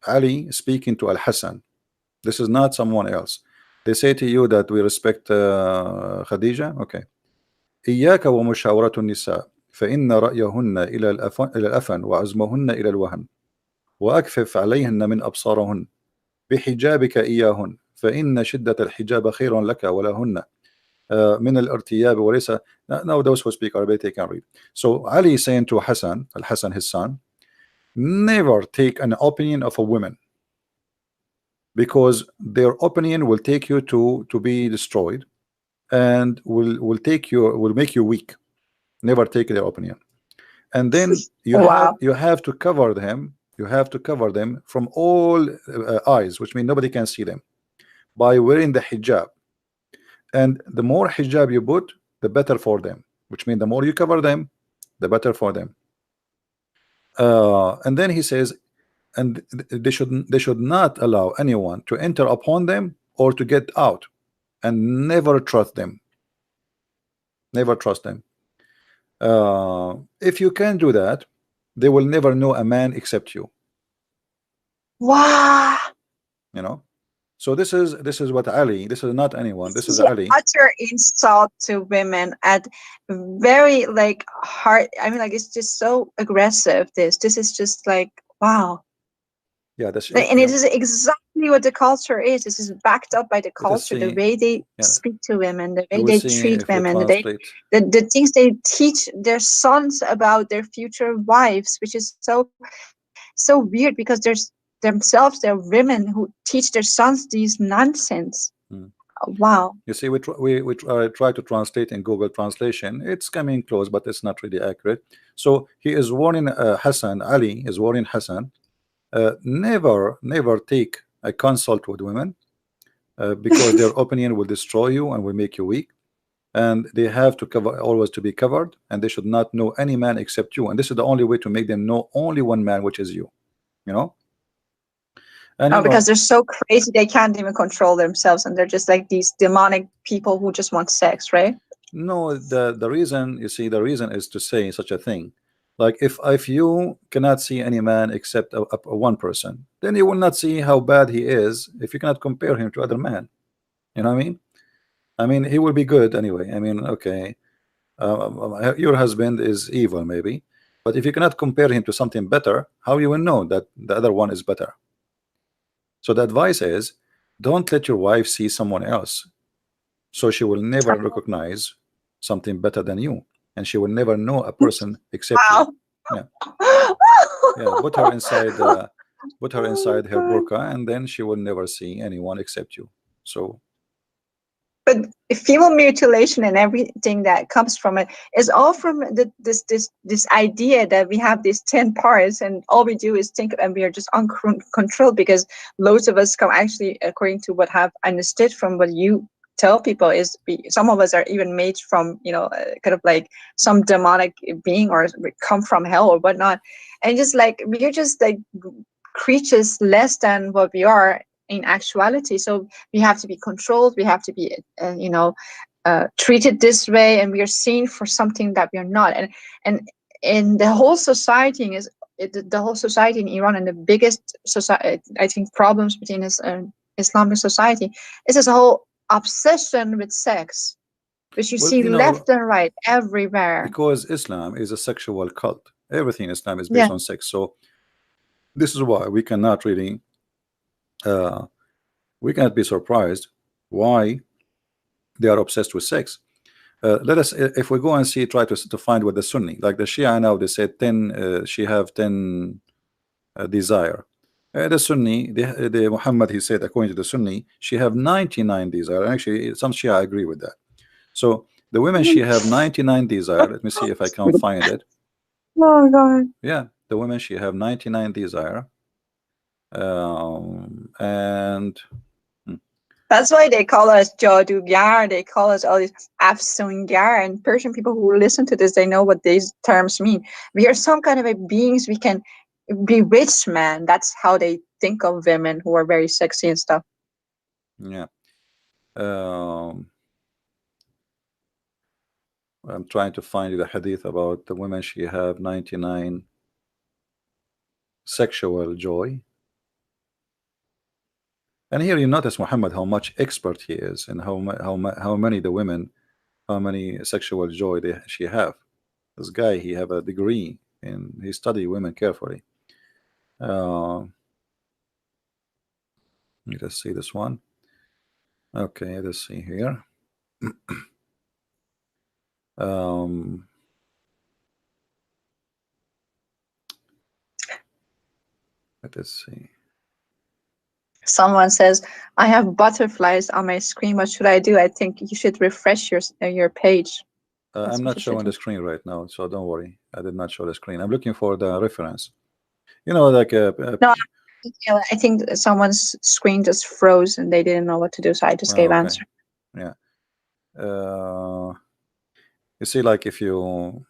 Ali speaking to Al-Hassan. This is not someone else. They say to you that we respect Khadija. Okay. إياك ومشاورة النساء فإن رأيهن إلى الأفن وعزمهن إلى الوهن وأكفف عليهن من أبصارهن بحجابك إياهن فإن شدة الحجاب خير لك ولهن من الارتياب وليس. Now those who speak Arabic, they can read. So Ali is saying to Hassan, Al-Hassan, his son, never take an opinion of a woman, because their opinion will take you to be destroyed, and will make you weak. Never take their opinion. And then you have Wow. to cover them You have to cover them from all eyes, which means nobody can see them, by wearing the hijab. And the more hijab you put, the better for them, which means the more you cover them, the better for them. And then he says, and they should not allow anyone to enter upon them or to get out, and never trust them. Never trust them. If you can do that, they will never know a man except you. Wow. You know. So this is what Ali. This is not anyone. This This is is an Ali. utter insult to women at very like hard. I mean, like it's just so aggressive. This is just like wow. Yeah, that's And it is exactly what the culture is. This is backed up by the let us culture, the see. way they Yeah, speak to women, the we way will they see treat if we women, translate. the things they teach their sons about their future wives, which is so weird because there's themselves they're women who teach their sons these nonsense. Hmm. Wow. You see, we try to translate in Google Translation. It's coming close, but it's not really accurate. So he is warning Hassan. Ali is warning Hassan. Never take a consult with women, because their opinion will destroy you and will make you weak. And they have to cover, always to be covered, and they should not know any man except you. And this is the only way to make them know only one man, which is you. You know. And Oh, because they're so crazy they can't even control themselves, and they're just like these demonic people who just want sex, right? no, the reason, you see, the reason is to say such a thing. Like if you cannot see any man except a one person, then you will not see how bad he is if you cannot compare him to other men. You know what I mean? I mean, he will be good anyway. I mean, okay, your husband is evil maybe, but if you cannot compare him to something better, how you will know that the other one is better? So the advice is, don't let your wife see someone else, so she will never recognize something better than you, and she will never know a person except you. Wow. Yeah, yeah. Put her Oh inside her my God. burqa, and then she will never see anyone except you. So But female mutilation and everything that comes from it is all from this idea that we have these 10 parts and all we do is think and we are just uncontrolled because loads of us come actually according to what have understood from what you tell people is some of us are even made from kind of like some demonic being or we come from hell or whatnot, and just like we're just like creatures less than what we are in actuality. So we have to be controlled, we have to be treated this way, and we are seen for something that we are not. And the whole society is the whole society in Iran, and the biggest society I think problems between this Islamic society is this whole obsession with sex, which you well, see left and right everywhere. because Islam is a sexual cult. Everything in Islam is based Yeah. on sex. So this is why we cannot really uh, we cannot be surprised why they are obsessed with sex. Let us, if we go and see, try to find what the Sunni, like the Shia now, they say 10, she have 10 desire. The Sunni, the Muhammad, he said, according to the Sunni, she have 99 desire. Actually, some Shia agree with that. So the women, she have 99 desire. Let me see if I can find it. Oh God. Yeah, the women, she have 99 desire. And That's why they call us Jadugar. They call us all these Afsungar. And Persian people who listen to this, they know what these terms mean. We are some kind of a beings. We can bewitch man. That's how they think of women who are very sexy and stuff. yeah, um, I'm trying to find you the hadith about the women, she have 99 sexual joy. And here you notice Muhammad how much expert he is, and how many the women, how many sexual joy she have. This guy, he have a degree and he study women carefully. Uh, let us see this one. Okay, let's see here. Um, let us see. Someone says, I have butterflies on my screen. What should I do? I think you should refresh your page. That's I'm what not you should showing the do. screen right now, so don't worry. I did not show the screen. I'm looking for the reference. like No, I think someone's screen just froze and they didn't know what to do, so I just gave okay, answer. yeah. Uh, you see, like if you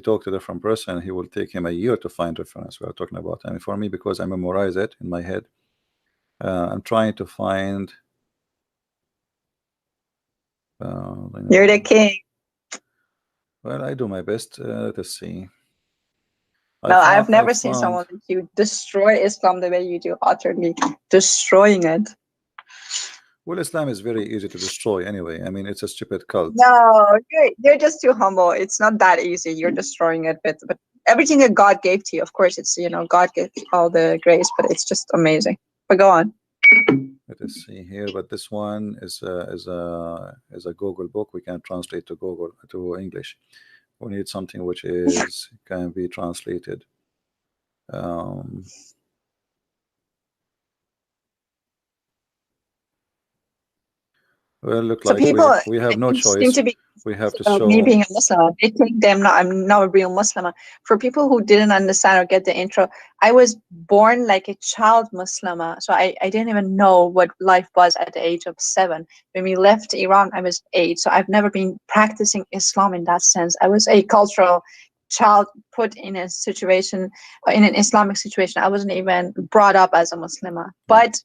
talk to a different person, he will take him a year to find reference we are talking about. I mean, for me, because I memorize it in my head, I'm trying to find. You're the king. Well, I do my best. Let's see. No, I've I never seen found. someone like you destroy Islam the way you do, utterly destroying it. Well, Islam is very easy to destroy anyway. I mean, it's a stupid cult. No, you're just too humble. It's not that easy. You're destroying it, but everything that God gave to you, of course, it's God gave all the grace, but it's just amazing. But go on. Let us see here. But this one is a Google book. We can translate to Google to English. We need something which is can be translated. Um, well, look So like people, we have I no think, seem choice. to be We have to about me show. being a Muslim. They think I'm not a real Muslim. For people who didn't understand or get the intro, I was born like a child Muslim. So I didn't even know what life was at the age of 7. When we left Iran, I was 8. So I've never been practicing Islam in that sense. I was a cultural child put in a situation, in an Islamic situation. I wasn't even brought up as a Muslim. Yeah. But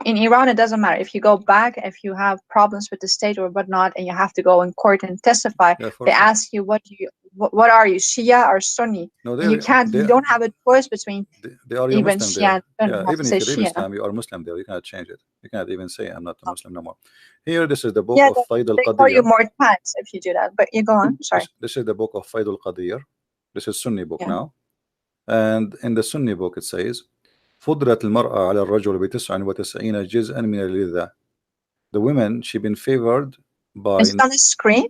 in Iran, it doesn't matter if you go back, if you have problems with the state or whatnot, and you have to go in court and testify. Yeah, for They sure. ask you, what are you, Shia or Sunni? No, And you don't have a choice between they are your even Muslim Shia there. and Sunni. Yeah, You have even to if say you leave Shia. Islam, you are Muslim there. You cannot change it. You cannot even say I'm not a Muslim no more. Here, this is the book Yeah, of Faid al they call you Qadir. Mortads if you do that. But you go on. Sorry. This is the book of Faid al Qadir. This is Sunni book Yeah. now. And in the Sunni book it says فضلت المرأة على الرجل ب99 جزءا من اللذة. The women, she been favored Is by. it on the screen?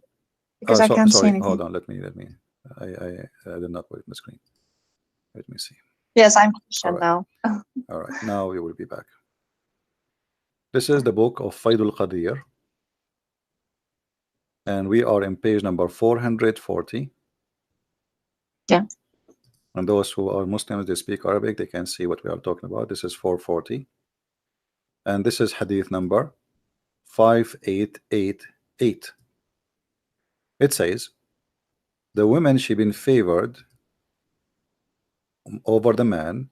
Because I can't see Sorry, anything. hold on. Let me. I did not put it in the screen. Let me see. Yes, I'm All Christian right. now. All right. Now we will be back. This is the book of Faid al Qadir. And we are in page number 440. Yeah. And those who are Muslims, they speak Arabic, they can see what we are talking about. This is 440. And this is hadith number 5888. It says, the women, she been favored over the man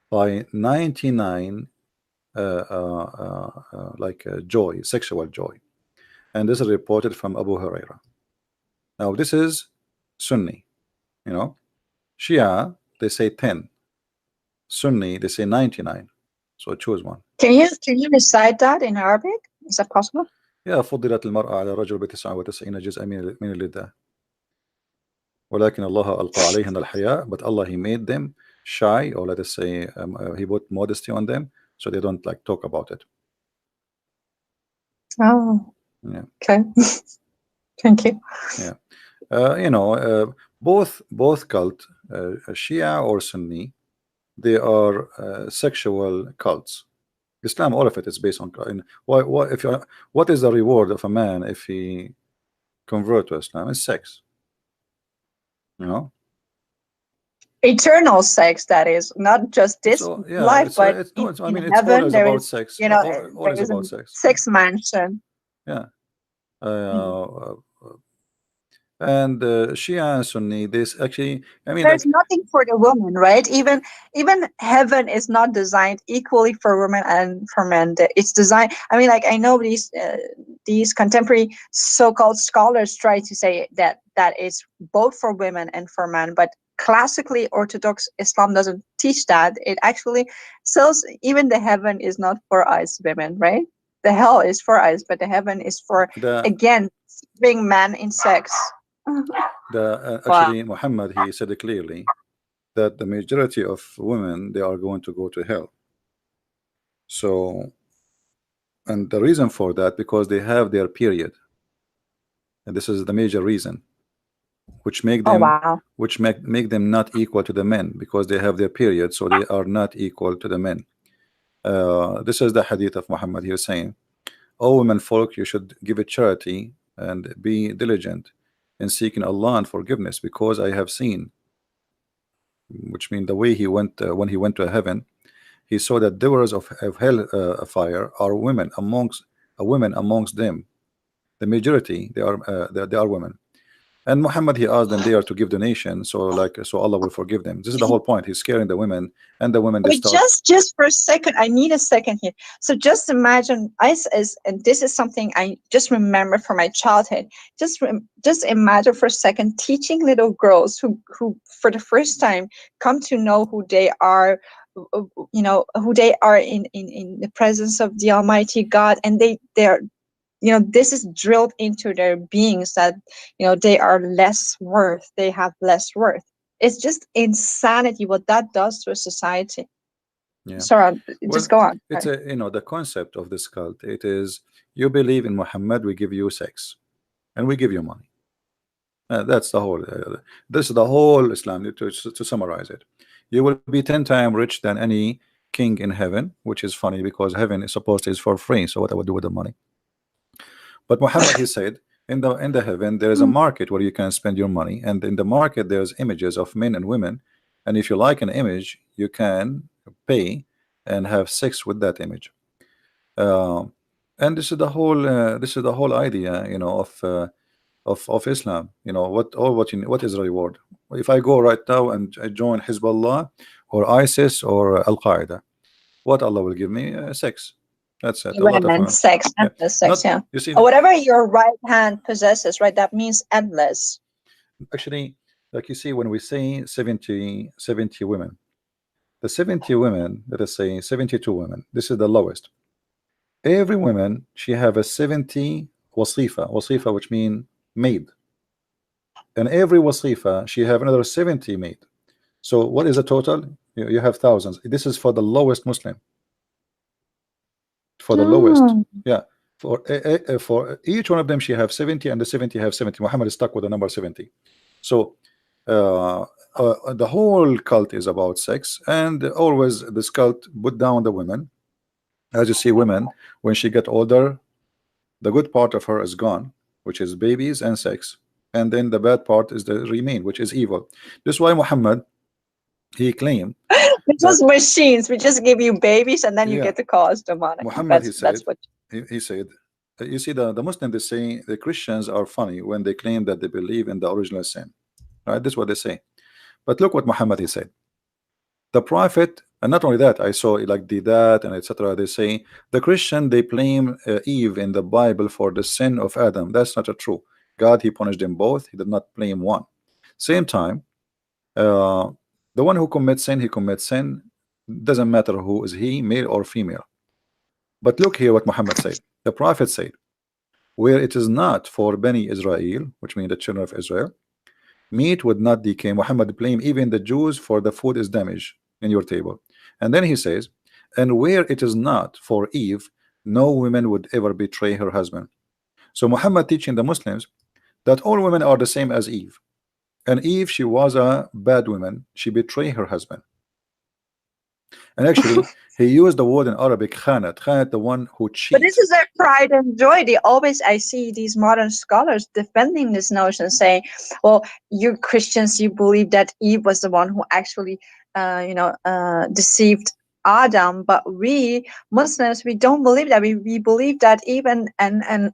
by 99 joy, sexual joy. And this is reported from Abu Huraira. Now this is Sunni, Shia, they say 10. Sunni, they say 99. So choose one. Can you recite that in Arabic? Is that possible? يا فضلت المرأة على الرجل ب99 جزءا من اللذة ولكن الله ألقى عليهن الحياء, but Allah, he made them shy, or let us say he put modesty on them so they don't like talk about it. Oh, Yeah. okay. Thank you. Yeah. Both cult, Shia or Sunni, they are sexual cults. Islam, all of it is based on. What is the reward of a man if he convert to Islam? It's sex. Eternal sex, that is not just It's this all, yeah. life, but It's no. in, It's, I in mean, it's heaven always there about is, sex. there Always is a about sex. sex mansion. Yeah. Mhm. And Shia and Sunni, this actually, I mean, There's like, nothing for the woman, right? Even heaven is not designed equally for women and for men. It's designed. I mean, like, I know these contemporary so-called scholars try to say that it's both for women and for men, but classically Orthodox Islam doesn't teach that. It actually says even the heaven is not for us women, right? The hell is for us, but the heaven is for, the again, being man in sex. Wow. actually Muhammad, he said it clearly that the majority of women, they are going to go to hell. So, and the reason for that, because they have their period, and this is the major reason, which make Oh, them wow. make them not equal to the men, because they have their period, so they are not equal to the men. This is the hadith of Muhammad here saying, "O women folk, you should give it charity and be diligent in seeking Allah and forgiveness, because I have seen which means the way he went when he went to heaven, he saw that doers of hell fire are women amongst them. The majority they are women. And Muhammad, he asked them there to give donation, so like so Allah will forgive them. This is the whole point. He's scaring the women, and the women they Wait, start. just for a second, I need a second here. So just imagine, and this is something I just remember from my childhood. Just imagine for a second teaching little girls who for the first time come to know who they are, who they are in the presence of the Almighty God, and they're this is drilled into their beings that they are less worth, they have less worth. It's just insanity what that does to a society. Yeah. Sorry, just Well, go on. it's Sorry. a the concept of this cult. It is you believe in Muhammad, we give you sex, and we give you money. That's the whole. This is the whole Islam. To summarize it, you will be 10 times rich than any king in heaven, which is funny because heaven is supposed to is for free. So what I would do with the money? But Muhammad, he said, in the heaven there is a Mm. market where you can spend your money, and in the market there's images of men and women, and if you like an image, you can pay and have sex with that image. Um, and this is the whole idea, of Islam. What is the reward? If I go right now and I join Hezbollah or ISIS or Al Qaeda, what Allah will give me? Sex. That's it. A lot of And sex, yeah. endless sex, Not yeah. you see. Or whatever your right hand possesses, right? That means endless. Actually, like you see, when we say 70 women, the 70 women, let us say 72 women, this is the lowest. Every woman, she have a 70 wasifa, which mean maid. And every wasifa, she have another 70 maid. So what is the total? You have thousands. This is for the lowest Muslim. For the lowest. Mm. Yeah. For each one of them, she have 70, and the 70 have 70. Muhammad is stuck with the number 70. So uh, the whole cult is about sex, and always this cult put down the women. As you see, women when she get older, the good part of her is gone, which is babies and sex, and then the bad part is the remain, which is evil. This is why Muhammad, he claimed It's just that, machines. We just give you babies and then you yeah, get to call us demonic. Muhammad, That's what. he said, you see, the Muslim, they say the Christians are funny when they claim that they believe in the original sin, right? This is what they say. But look what Muhammad, he said. The prophet, and not only that, I saw like the that and etc. They say the Christian, they blame Eve in the Bible for the sin of Adam. That's not a true. God, he punished them both. He did not blame one. Same time, uh, the one who commits sin, he commits sin. Doesn't matter who is he, male or female. But look here what Muhammad said. The prophet said, where it is not for Bani Israel, which means the children of Israel, meat would not decay. Muhammad blame even the Jews for the food is damaged in your table. And then he says, and where it is not for Eve, no woman would ever betray her husband. So Muhammad teaching the Muslims that all women are the same as Eve. And Eve, she was a bad woman. She betrayed her husband. And actually, he used the word in Arabic, khanat. Khanat, the one who But this cheat. is their pride and joy. I see these modern scholars defending this notion, saying, well, you Christians, you believe that Eve was the one who actually, deceived Adam. But we Muslims, we don't believe that. We believe that Eve and Adam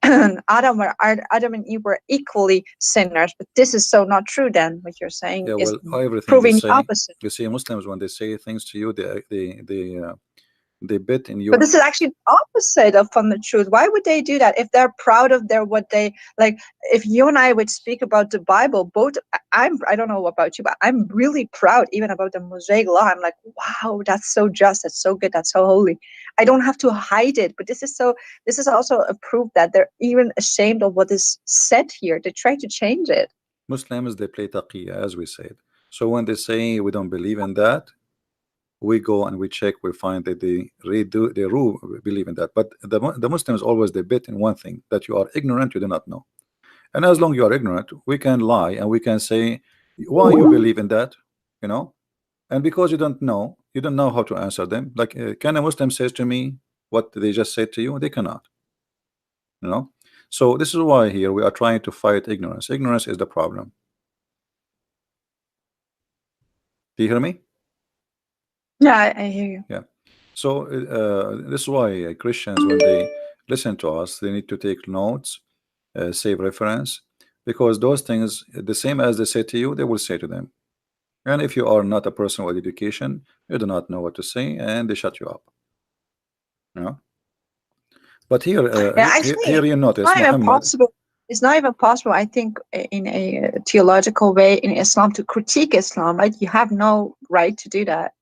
and Eve were equally sinners. But this is so not true then. What you're saying Yeah, is well, everything they proving the say, opposite. you see, Muslims when they say things to you, they bet in But your. this is actually the opposite of from the truth. Why would they do that if they're proud of their what they like? If you and I would speak about the Bible, both I don't know about you, but I'm really proud even about the Mosaic law. I'm like, wow, that's so just, that's so good, that's so holy. I don't have to hide it. But this is also a proof that they're even ashamed of what is said here. They try to change it. Muslims, they play taqiyya, as we said. So when they say we don't believe in that, we go and we check, we find that they believe in that. But the Muslims always they bet in one thing, that you are ignorant, you do not know. And as long you are ignorant, we can lie and we can say why you believe in that, you know. And because you don't know how to answer them. Like, can a Muslim says to me what they just said to you? They cannot, you know. So this is why here we are trying to fight ignorance. Ignorance is the problem. Do you hear me? Yeah, I hear you. Yeah. So this is why Christians, when they listen to us, they need to take notes, save reference, because those things, the same as they say to you, they will say to them. And if you are not a person with education, you do not know what to say, and they shut you up. You know? But here, Yeah, actually, here you it's notice not even Muhammad. possible. It's not even possible, I think, in a theological way in Islam to critique Islam, right? You have no right to do that,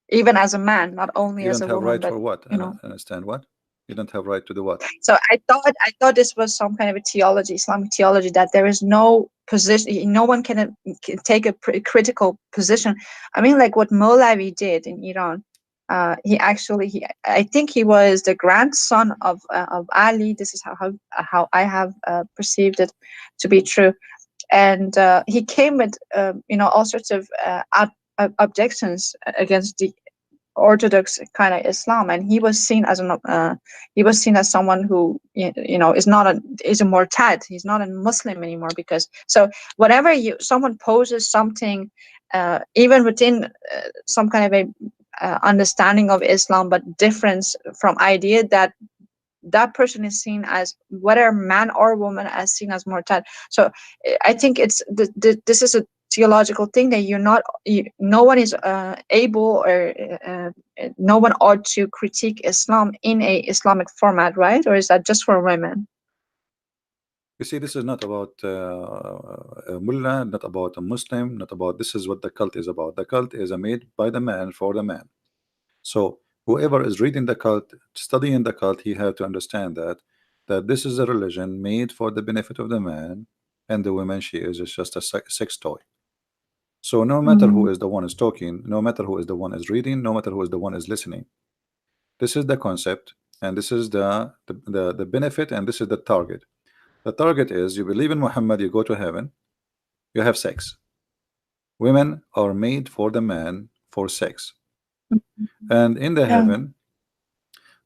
even as a man, not only You as don't a have woman, right but for what? you And know. understand what? You don't have right to do what? So I thought this was some kind of a theology, Islamic theology, that there is no position, no one can take a critical position. I mean, like what Molavi did in Iran. I think he was the grandson of Ali. This is how I have perceived it to be true. And he came with all sorts of objections against the orthodox kind of Islam, and he was seen as someone who is not a is a murtad. He's not a Muslim anymore, because so whenever you someone poses something, even within some kind of a understanding of Islam, but difference from idea, that person is seen as, whether man or woman, as seen as murtad. So I think this is a theological thing that no one is able, or no one ought to critique Islam in a Islamic format, right? Or is that just for women? You see, this is not about a mullah, not about a Muslim, not about. This is what the cult is about. The cult is made by the man for the man. So whoever is reading the cult, studying the cult, he had to understand that this is a religion made for the benefit of the man, and the woman, she is just a sex toy. So no matter who Mm. is the one is talking, no matter who is the one is reading, no matter who is the one is listening, this is the concept, and this is the benefit, and this is the target. The target is, you believe in Muhammad, you go to heaven, you have sex. Women are made for the man for sex, and in the Yeah. heaven,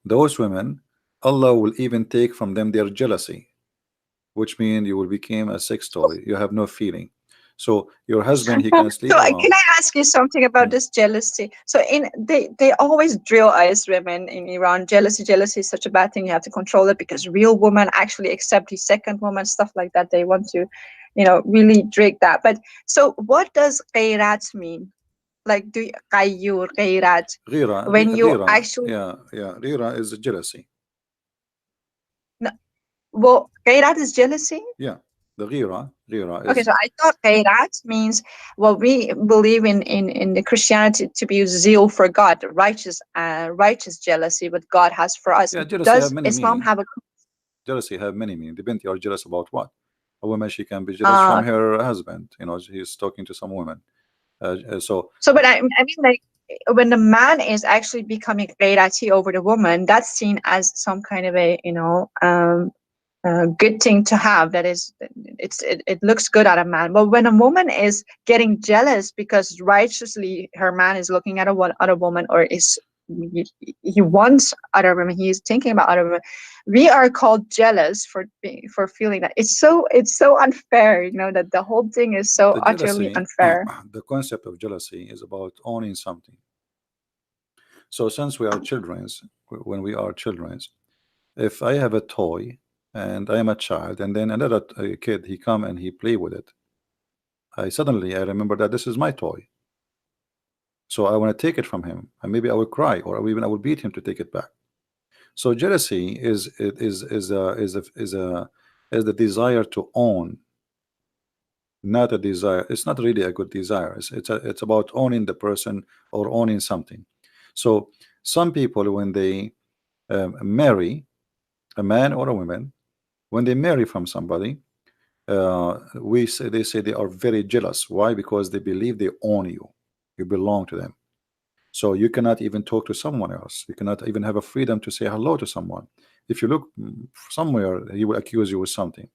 those women, Allah will even take from them their jealousy, which means you will become a sex toy. You have no feeling. So your husband, he can So sleep can around. I ask you something about Hmm. this jealousy? So they always drill us women in Iran. Jealousy is such a bad thing. You have to control it, because real women actually accept the second woman, stuff like that. They want to, really drink that. But so what does ghairat mean? Like, do qayyur, ghairat, when you Ghira, actually, yeah, Ghira is jealousy. no, well, ghairat is jealousy. Yeah, the Ghira Okay, is, so I thought Khairat means what we believe in the Christianity to be zeal for God, righteous jealousy what God has for us. yeah, jealousy have Does many Islam meaning. have a Jealousy have many meaning. Depends, you are jealous about what? A woman, she can be jealous from uh her husband. He's talking to some women. So so but I mean, like, when the man is actually becoming Ghairati over the woman, that's seen as some kind of a good thing to have. That is, it looks good at a man. But when a woman is getting jealous because righteously her man is looking at a one other woman, or is he wants other women, he is thinking about other women, we are called jealous for feeling that. It's so unfair, that the whole thing is so the utterly jealousy, unfair. the concept of jealousy is about owning something. So since we are childrens, when we are childrens, if I have a toy and I am a child, and then another kid, he come and he play with it, I remember that this is my toy. So I want to take it from him, and maybe I will cry, or even I will beat him to take it back. So jealousy is the desire to own, not a desire. It's not really a good desire. It's about owning the person or owning something. So some people, when they marry a man or a woman, when they marry from somebody, they say they are very jealous. Why? Because they believe they own you. You belong to them. So you cannot even talk to someone else. You cannot even have a freedom to say hello to someone. If you look somewhere, he will accuse you with something.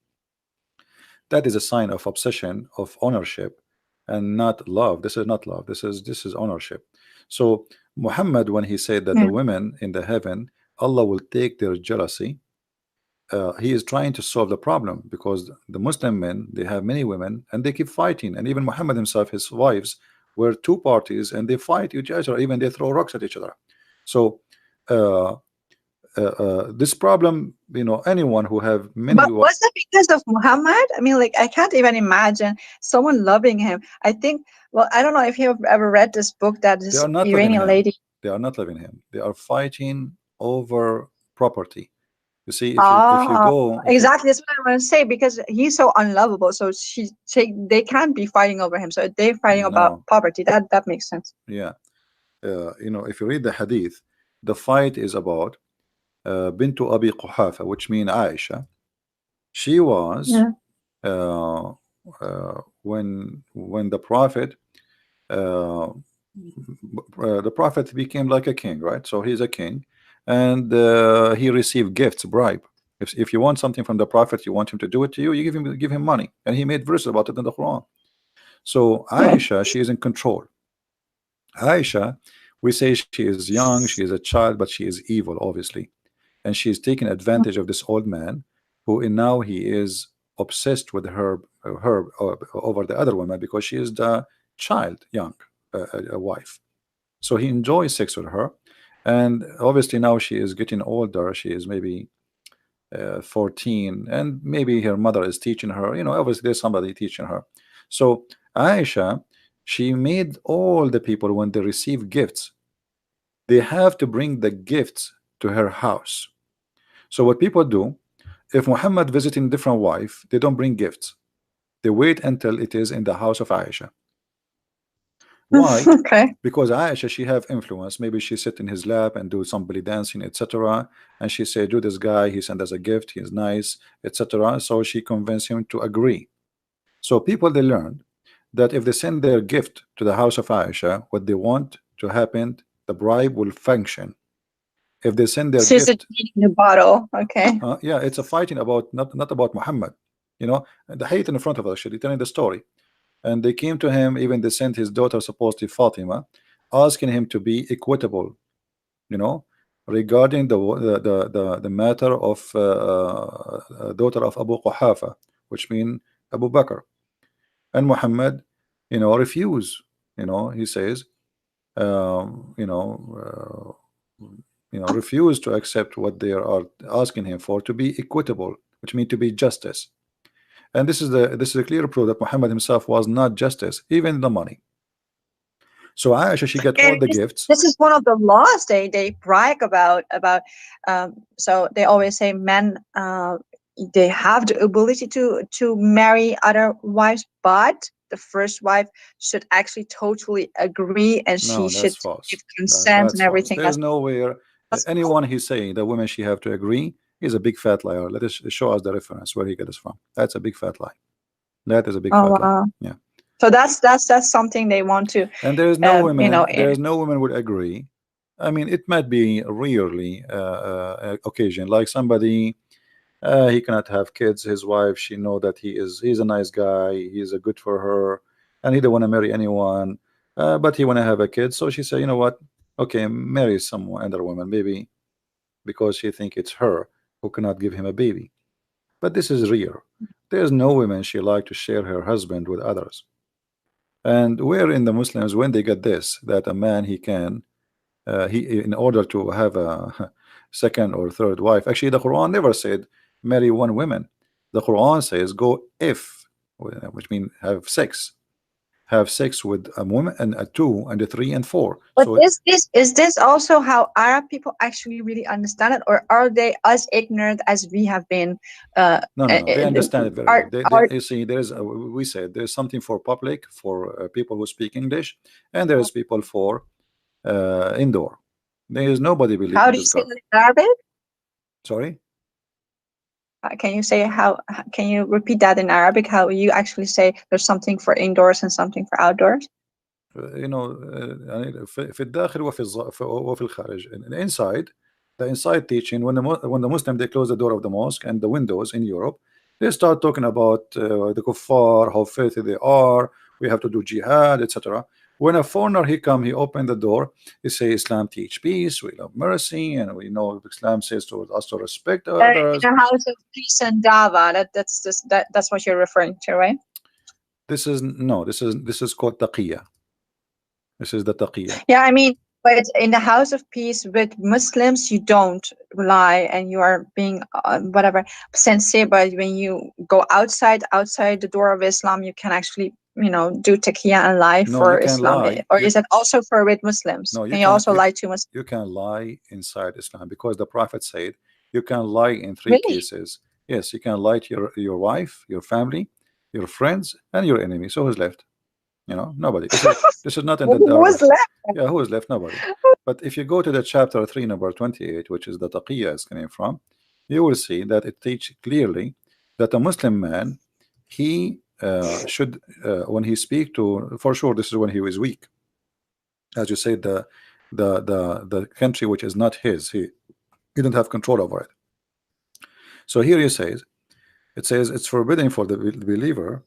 That is a sign of obsession, of ownership, and not love. This is not love. This is ownership. So Muhammad, when he said that Yeah. the women in the heaven, Allah will take their jealousy, he is trying to solve the problem, because the Muslim men, they have many women and they keep fighting, and even Muhammad himself, his wives where two parties and they fight each other, even they throw rocks at each other. So uh, this problem, anyone who have many But was it because of Muhammad? I mean, like, I can't even imagine someone loving him. I think, well, I don't know if you've ever read this book that they this are not loving Iranian him. lady. They are not loving him. They are fighting over property. You see, if you Ah, go, if you exactly. That's what I want to say because he's so unlovable. So they can't be fighting over him. So they're fighting about no, poverty. That makes sense. yeah, if you read the hadith, the fight is about Bintu Abi Quhafa, which means Aisha. She was Yeah. when uh, the prophet became like a king, right? So he's a king, and he received gifts, bribe. If you want something from the prophet, you want him to do it to you, you give him money, and he made verses about it in the Quran. So Aisha, she is in control. Aisha, we say she is young, she is a child, but she is evil, obviously, and she is taking advantage of this old man, who in now he is obsessed with her over the other woman because she is the child, young, a wife. So he enjoys sex with her, and obviously now she is getting older. She is maybe 14, and maybe her mother is teaching her. Obviously there's somebody teaching her. So Aisha, she made all the people when they receive gifts, they have to bring the gifts to her house. So what people do, if Muhammad visiting different wife, they don't bring gifts. They wait until it is in the house of Aisha. Why? Okay. Because Aisha, she have influence. Maybe she sit in his lap and do some belly dancing, etc. And she say, do this guy, he sent us a gift, he's nice, etc. So she convinced him to agree. So people, they learned that if they send their gift to the house of Aisha, what they want to happen, the bribe will function. If they send their She's a gift, genie in the bottle. Okay. yeah, it's a fighting about not about Muhammad. The hate in front of us, actually telling the story. And they came to him, even they sent his daughter, supposedly Fatima, asking him to be equitable, you know, regarding the matter of daughter of Abu Quhafa, which mean Abu Bakr. And Muhammad, refuse. He says, um, you know, refuse to accept what they are asking him for, to be equitable, which means to be justice. And this is a clear proof that Muhammad himself was not justice, even the money. So Aisha, she got all And the this, gifts. this is one of the laws they brag about. So they always say men they have the ability to marry other wives, but the first wife should actually totally agree, and she No, that's should false. give consent That's and false. everything. There's nowhere That's anyone he's saying that women she have to agree. He's a big fat liar. Let us show us the reference where he got this from. That's a big fat lie. That is a big oh fat lie. wow. Yeah. So that's something they want to, And there is no you know. women. There is no women would agree. I mean, it might be rarely occasion, like somebody he cannot have kids. His wife, she know that he's a nice guy. He's a good for her, and he don't want to marry anyone. But he want to have a kid. So she said, you know what? Okay, marry someone, other woman, maybe because she think it's her who cannot give him a baby. But this is rare. There's no woman she like to share her husband with others. And where in the Muslims when they get this that a man he can he in order to have a second or third wife. Actually, the Quran never said marry one woman. The Quran says go if, which means have sex with a woman and a two and a three and four. But So is this also how Arab people actually really understand it, or are they as ignorant as we have been? Uh, no, no, no, they understand it very well. are are You see, there is we said there's something for public for people who speak English, and there is people for indoor. There is nobody believe how in do you this say God. that in Arabic? Sorry. Can you say can you repeat that in Arabic? How you actually say there's something for indoors and something for outdoors? يعني في الداخل وفي الخارج. Inside, the inside teaching, when the Muslim they close the door of the mosque and the windows in Europe, they start talking about the kuffar, how filthy they are, we have to do jihad, etc. When a foreigner he come, he open the door, he say Islam teach peace, we love mercy, and we know Islam says to us to respect others. In a house of peace and dava. That's what you're referring to, right? This is no, this is called taqiyya. This is the taqiyya. Yeah, I mean, but in the house of peace with Muslims, you don't lie and you are being whatever sincere. But when you go outside the door of Islam, you can actually, do taqiyya and lie No, you for can Islam. lie. Or is it also for with Muslims? No, Can you also lie to Muslims? you can lie inside Islam because the Prophet said you can lie in three Really? cases. Yes, you can lie to your wife, your family, your friends, and your enemy. So who's left? Nobody. This is not in the Who was Darwish. left? Yeah, who is left? Nobody. But if you go to the chapter 3, number 28, which is the taqiyya is coming from, you will see that it teaches clearly that a Muslim man, he should, when he speak to, for sure, this is when he was weak. As you said, the country which is not his, he didn't have control over it. So here it says it's forbidden for the believer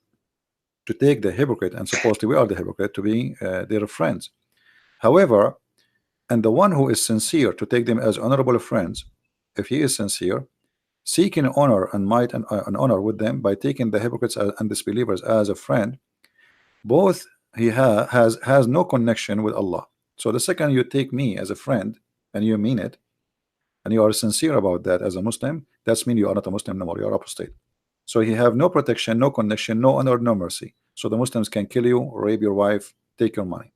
to take the hypocrite, and supposedly we are the hypocrite, to be their friends. However, and the one who is sincere to take them as honorable friends, if he is sincere, seeking honor and might and honor with them by taking the hypocrites and disbelievers as a friend, both he has no connection with Allah. So the second you take me as a friend and you mean it, and you are sincere about that as a Muslim, that's mean you are not a Muslim no more, you are apostate. So he have no protection, no connection, no honor, no mercy. So the Muslims can kill you, rape your wife, take your money,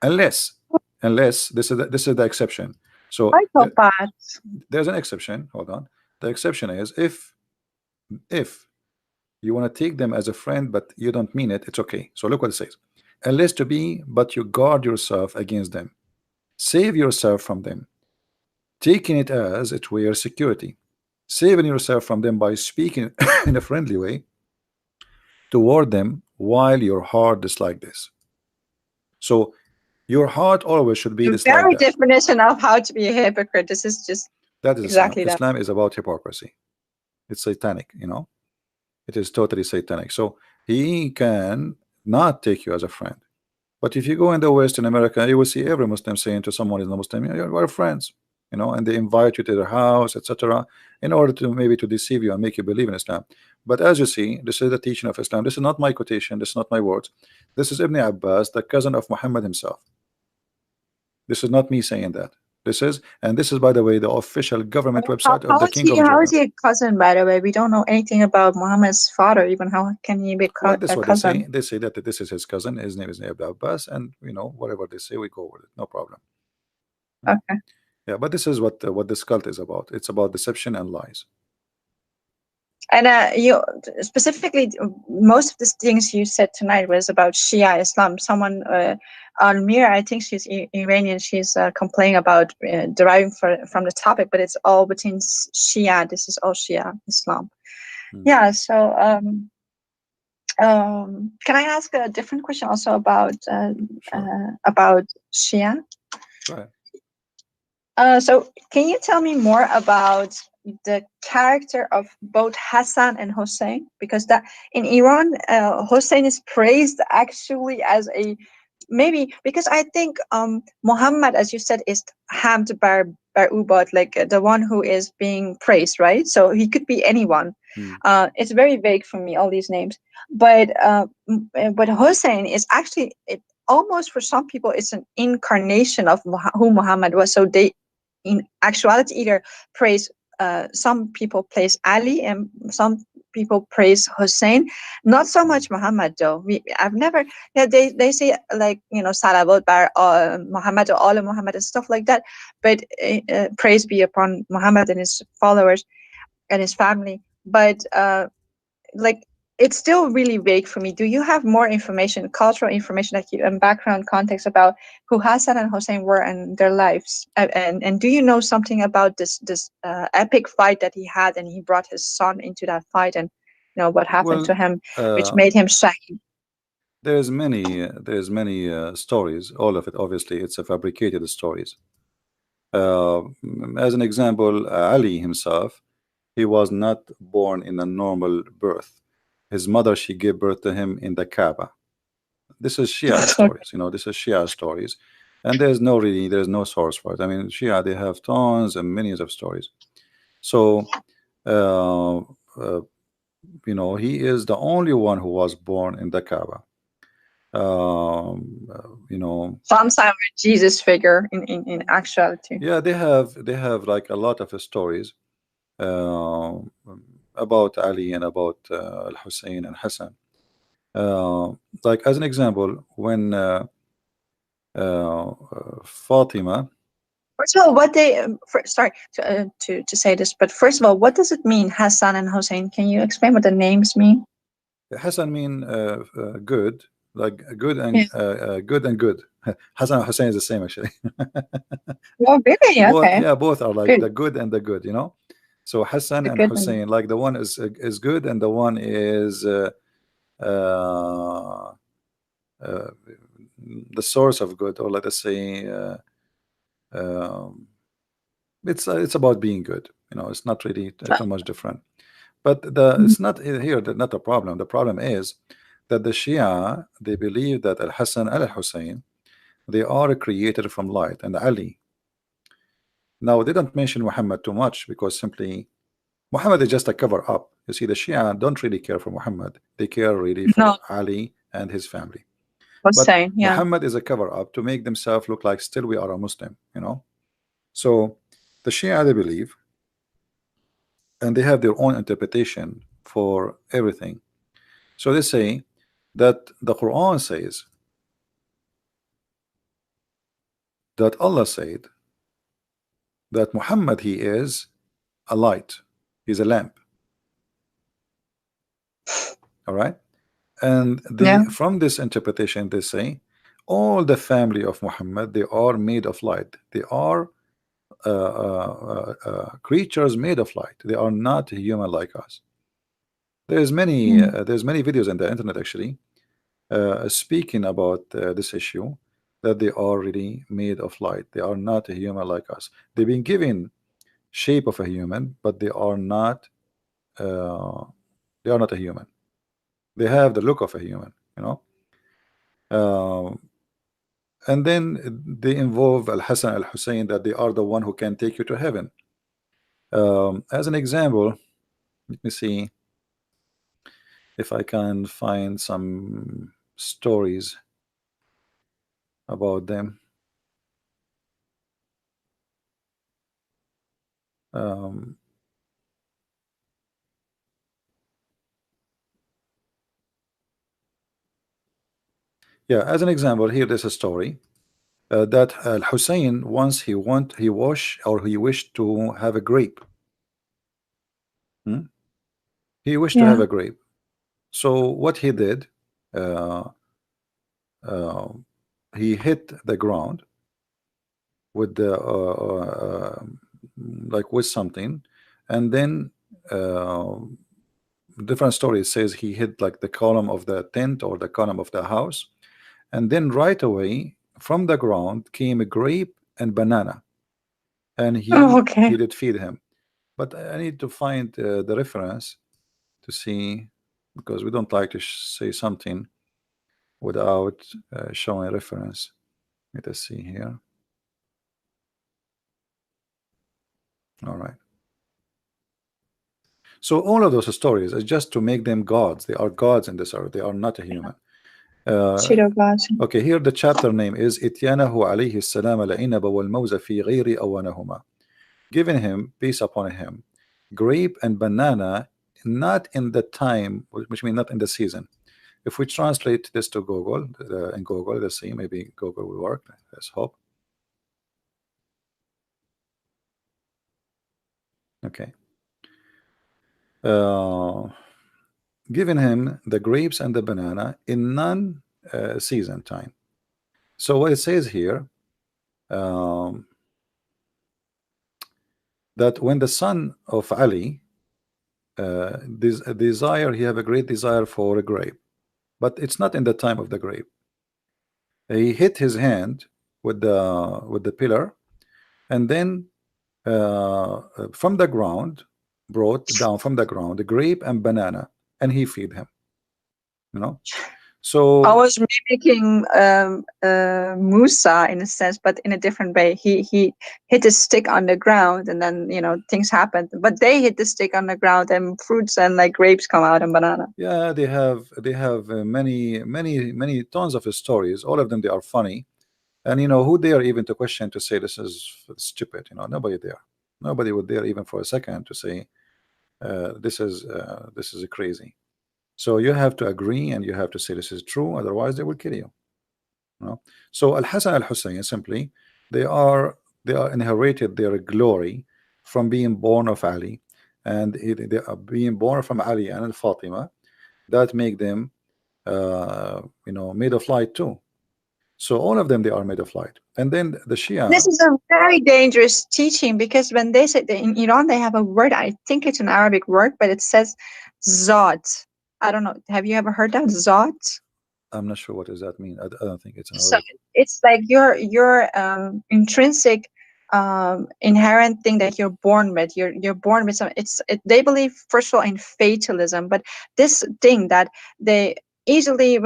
unless this is the exception. So Psychopaths. there's an exception. Hold on. The exception is if you want to take them as a friend, but you don't mean it, it's okay. So look what it says. Unless to be, but you guard yourself against them. Save yourself from them, taking it as it were security. Saving yourself from them by speaking in a friendly way toward them while your heart dislike this. So your heart always should be The dislike very that. definition of how to be a hypocrite. This is just That is Islam. exactly that. Islam is about hypocrisy. It's satanic. It is totally satanic. So he can not take you as a friend. But if you go in the West, in America, you will see every Muslim saying to someone who's not Muslim, "Yeah, we're friends," and they invite you to their house, etc., in order to maybe to deceive you and make you believe in Islam. But as you see, this is the teaching of Islam. This is not my quotation. This is not my words. This is Ibn Abbas, the cousin of Muhammad himself. This is not me saying that. This is, by the way, the official government website of How the is King he? of How is Jordan. he a cousin? By the way, we don't know anything about Muhammad's father. Even how can he be Well, this is a what they say. cousin? They say that this is his cousin. His name is Ibn Abbas, and whatever they say, we go with it. No problem. Okay. Yeah, but this is what this cult is about. It's about deception and lies. And you specifically, most of the things you said tonight was about Shia Islam. Someone, Almir, I think she's Iranian. She's complaining about deriving from the topic, but it's all within Shia. This is all Shia Islam. Yeah. So, can I ask a different question also Sure. about Shia? Go ahead. So can you tell me more about the character of both Hassan and Hussein? Because that in Iran, Hussein is praised actually as a maybe because I think Muhammad, as you said, is Hamd bar Ubad, like the one who is being praised, right? So he could be anyone. It's very vague for me, all these names, but Hussein is actually it almost for some people it's an incarnation of who Muhammad was. So they in actuality either praise some people praise Ali and some people praise Hussein, not so much Muhammad though. I've never, yeah, they say like salawat bar Muhammad or all Muhammad and stuff like that, but praise be upon Muhammad and his followers and his family, but like it's still really vague for me. Do you have more information, cultural information, like you and background context about who Hassan and Hussein were and their lives? And do you know something about this epic fight that he had, and he brought his son into that fight, and what happened Well, to him, which made him shahid? there's many stories. All of it, obviously, it's a fabricated stories. Uh, as an example, Ali himself, he was not born in a normal birth. His mother, she gave birth to him in the Kaaba. This is Shia stories. This is Shia stories, and there's no source for it. I mean, Shia, they have tons and millions of stories. So, uh, he is the only one who was born in the Kaaba. You know, Some sign of a Jesus figure in actuality. yeah, they have like a lot of stories uh, about Ali and about Al Hussein and Hassan. Like as an example, when Fatima, First of all, what they sorry to say this, but first of all, what does it mean, Hassan and Hussein? Can you explain what the names mean? Hassan mean good, like Yeah. good and good. Hassan and Hussein is the same actually. Oh, really? Both, Okay. yeah, both are like Good. the good and the good, you know. So Hassan The and good one. Hussein, like the one is good and the one is uh, uh, the source of good, or let us say um, it's about being good. You know, it's not really too much different. But the Mhm. it's not here. Not a problem. The problem is that the Shia, they believe that Al Hassan and Al Hussein, they are created from light, and Ali. Now they don't mention Muhammad too much because simply Muhammad is just a cover up. You see, the Shia don't really care for Muhammad. They care really No, for Ali and his family. But Hussein. Yeah. Muhammad is a cover up to make themselves look like still we are a Muslim, you know. So the Shia, they believe, and they have their own interpretation for everything. So they say that the Quran says that Allah said that Muhammad, he is a light, he's a lamp. All right. And they, Yeah. from this interpretation, they say all the family of Muhammad, they are made of light. They are creatures made of light. They are not human like us. Mm. There's many videos on the internet actually speaking about this issue, that they are really made of light. They are not a human like us. They've been given shape of a human, but uh, they are not a human. They have the look of a human, you know. Uh, and then they involve Al Hassan Al Hussein, that they are the one who can take you to heaven. As an example, let me see if I can find some stories about them. Um, yeah, as an example, here there's a story that Al Hussein once he wished to have a grape. Hmm? He wished to have Yeah. a grape. So what he did, uh, uh, he hit the ground with the like with something, and then uh, different stories says he hit like the column of the tent or the column of the house, and then right away from the ground came a grape and banana, and Oh, he okay. did feed him. But I need to find the reference to see, because we don't like to say something without showing reference. Let us see here. All right. So all of those stories is just to make them gods. They are gods in this earth. They are not a human. Uh, Pseudo gods. okay, here the chapter name is Ityanahu alayhi salam al-inaba wal-mawza fi ghayri awanahuma. Giving him, peace upon him, grape and banana, not in the time, which means not in the season. If we translate this to Google, in Google, let's see, maybe Google will work. Let's hope. Okay. Uh, Giving him the grapes and the banana in non-season time. So what it says here, um, that when the son of Ali desire, he have a great desire for a grape, but it's not in the time of the grape. He hit his hand with the pillar, and then from the ground, brought down from the ground the grape and banana, and he feed him. You know, I So was mimicking Musa in a sense, but in a different way. He hit a stick on the ground, and then things happened. But they hit the stick on the ground, and fruits and like grapes come out and banana. yeah, they have many tons of stories. All of them, they are funny. And who dare even to question, to say this is stupid? Nobody there. Nobody would dare even for a second to say this is crazy. So you have to agree and you have to say this is true, otherwise they will kill you. So Al Hassan Al Hussein, simply, they are they are inherited their glory from being born of Ali, and they are being born from Ali and Al Fatima. That make them made of light too. So all of them, they are made of light. And then the This Shia, is a very dangerous teaching because when they say in Iran they have a word, I think it's an Arabic word, but it says zot. I don't know. Have you ever heard that zot? I'm not sure what does that mean. I don't think it's an So Arabic. it's like your intrinsic inherent thing that you're born with. You're born with some. They believe first of all in fatalism, but this thing that they easily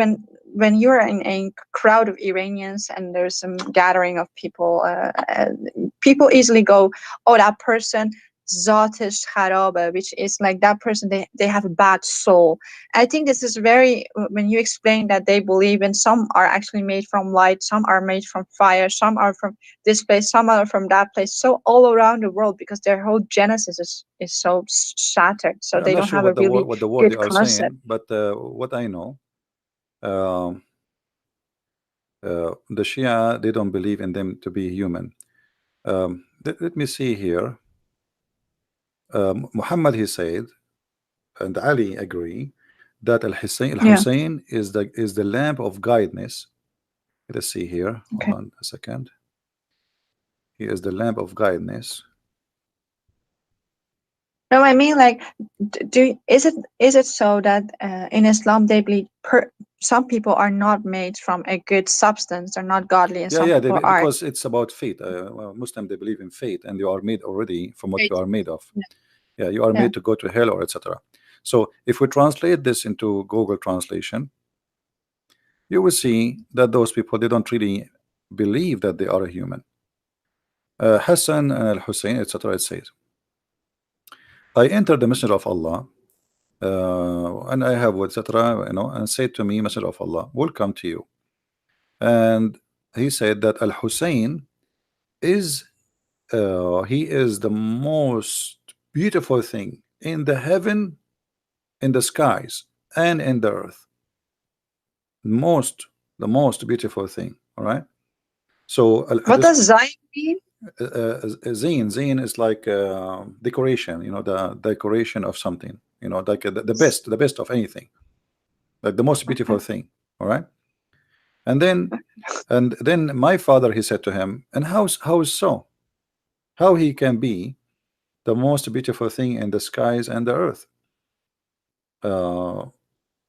when you're in a crowd of Iranians and there's some gathering of people, people easily go, oh, that person zatish kharabe, which is like that person, they have a bad soul. I think this is very, when you explain that they believe in some are actually made from light, some are made from fire, some are from this place, some are from that place. So all around the world, because their whole genesis is so shattered. So I'm they not don't sure have a really what the word they good are concept. saying, but what I know, um, the Shia, they don't believe in them to be human. Let me see here. Muhammad, he said, and Ali agree that Yeah. Al Hussein is the lamp of guidance. Let's see here. Hold Okay. on a second. He is the lamp of guidance. No, I mean like, is it so that in Islam they believe some people are not made from a good substance, they're not godly, and Yeah, some yeah, people are. because it's about fate. Well, Muslim, they believe in fate, and you are made already from what you Right. are made of. Yeah. Yeah, you are Yeah. made to go to hell or etc. So if we translate this into Google translation, you will see that those people, they don't really believe that they are a human. Hassan and Al Hussein, etc. It says, I entered the Messenger of Allah, and I have etc. And said to me, Messenger of Allah, welcome to you. And he said that Al Hussein is he is the most beautiful thing in the heaven, in the skies, and in the earth. Most, the most beautiful thing. All right. So What this does Zion mean? zine is like decoration. The decoration of something. Like the best of anything, like the most beautiful Okay. thing. All right. And then my father, he said to him, and how is so? How he can be the most beautiful thing in the skies and the earth? Uh,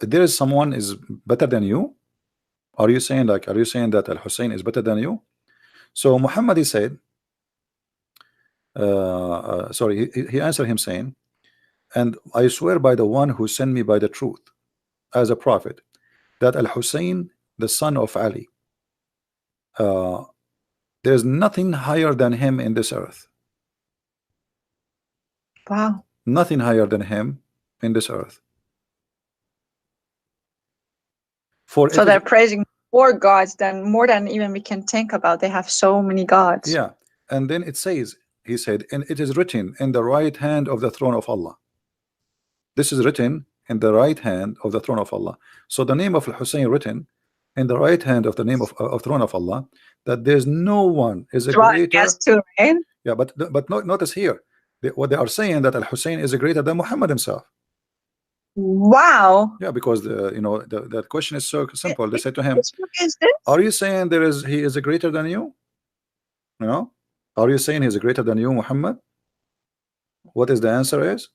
there is someone is better than you? Are you saying that Al Hussein is better than you? So Muhammad, he said, sorry, he answered him saying, and I swear by the one who sent me by the truth as a prophet, that Al Hussein, the son of Ali, uh, there's nothing higher than him in this earth. Wow. Nothing higher than him in this earth. For So it is, they're praising more gods than more than even we can think about. They have so many gods. yeah. And then it says, he said, and it is written in the right hand of the throne of Allah. This is written in the right hand of the throne of Allah. So the name of Al-Hussein written in the right hand of the name of throne of Allah, that there's no one is a Drawing guess greater. too, right? Yeah, but notice here, what they are saying, that Al-Hussein is greater than Muhammad himself. Wow. Yeah, because the question is so simple. They say to him, Which book is this? are you saying he is greater than you? You know, are you saying he's greater than you, Muhammad? What is the answer is?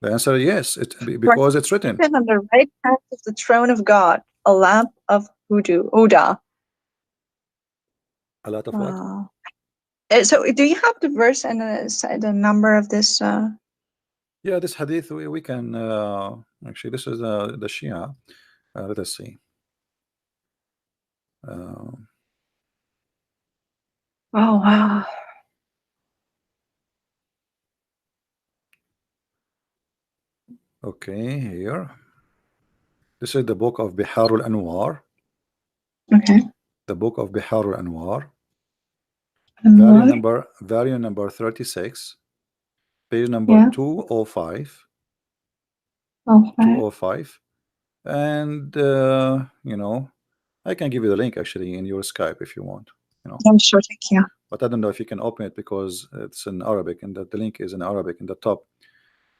The answer is yes, For because it's written. seated on the right hand of the throne of God, a lamp of Huda. A lot of what? Wow. So do you have the verse and the number of this? Yeah, this hadith we can actually, this is the Shia. Let us see. Uh, Oh wow. okay, here. This is the book of Biharul Anwar. Okay. The book of Biharul Anwar. And what? Volume number 36, page number Yeah. 205. Okay. 205. And you know, I can give you the link actually in your Skype if you want, you know. Yeah, sure. Thank you. But I don't know if you can open it because it's in Arabic and the link is in Arabic in the top.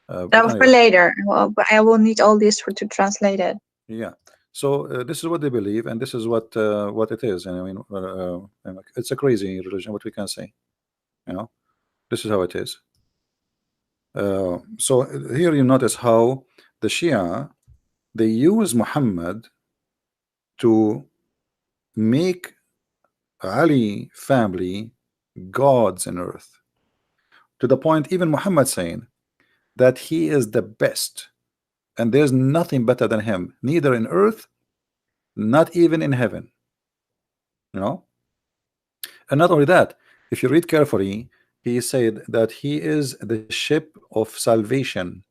But For anyway, later. Well, but I will need all this for to translate it. yeah. So this is what they believe, and this is what it is. And I mean, it's a crazy religion. What we can say, you know, this is how it is. So here you notice how the Shia, they use Muhammad to make Ali family gods in earth, to the point even Muhammad saying that he is the best and there's nothing better than him, neither in earth, not even in heaven, you know. And not only that, if you read carefully, he said that he is the ship of salvation,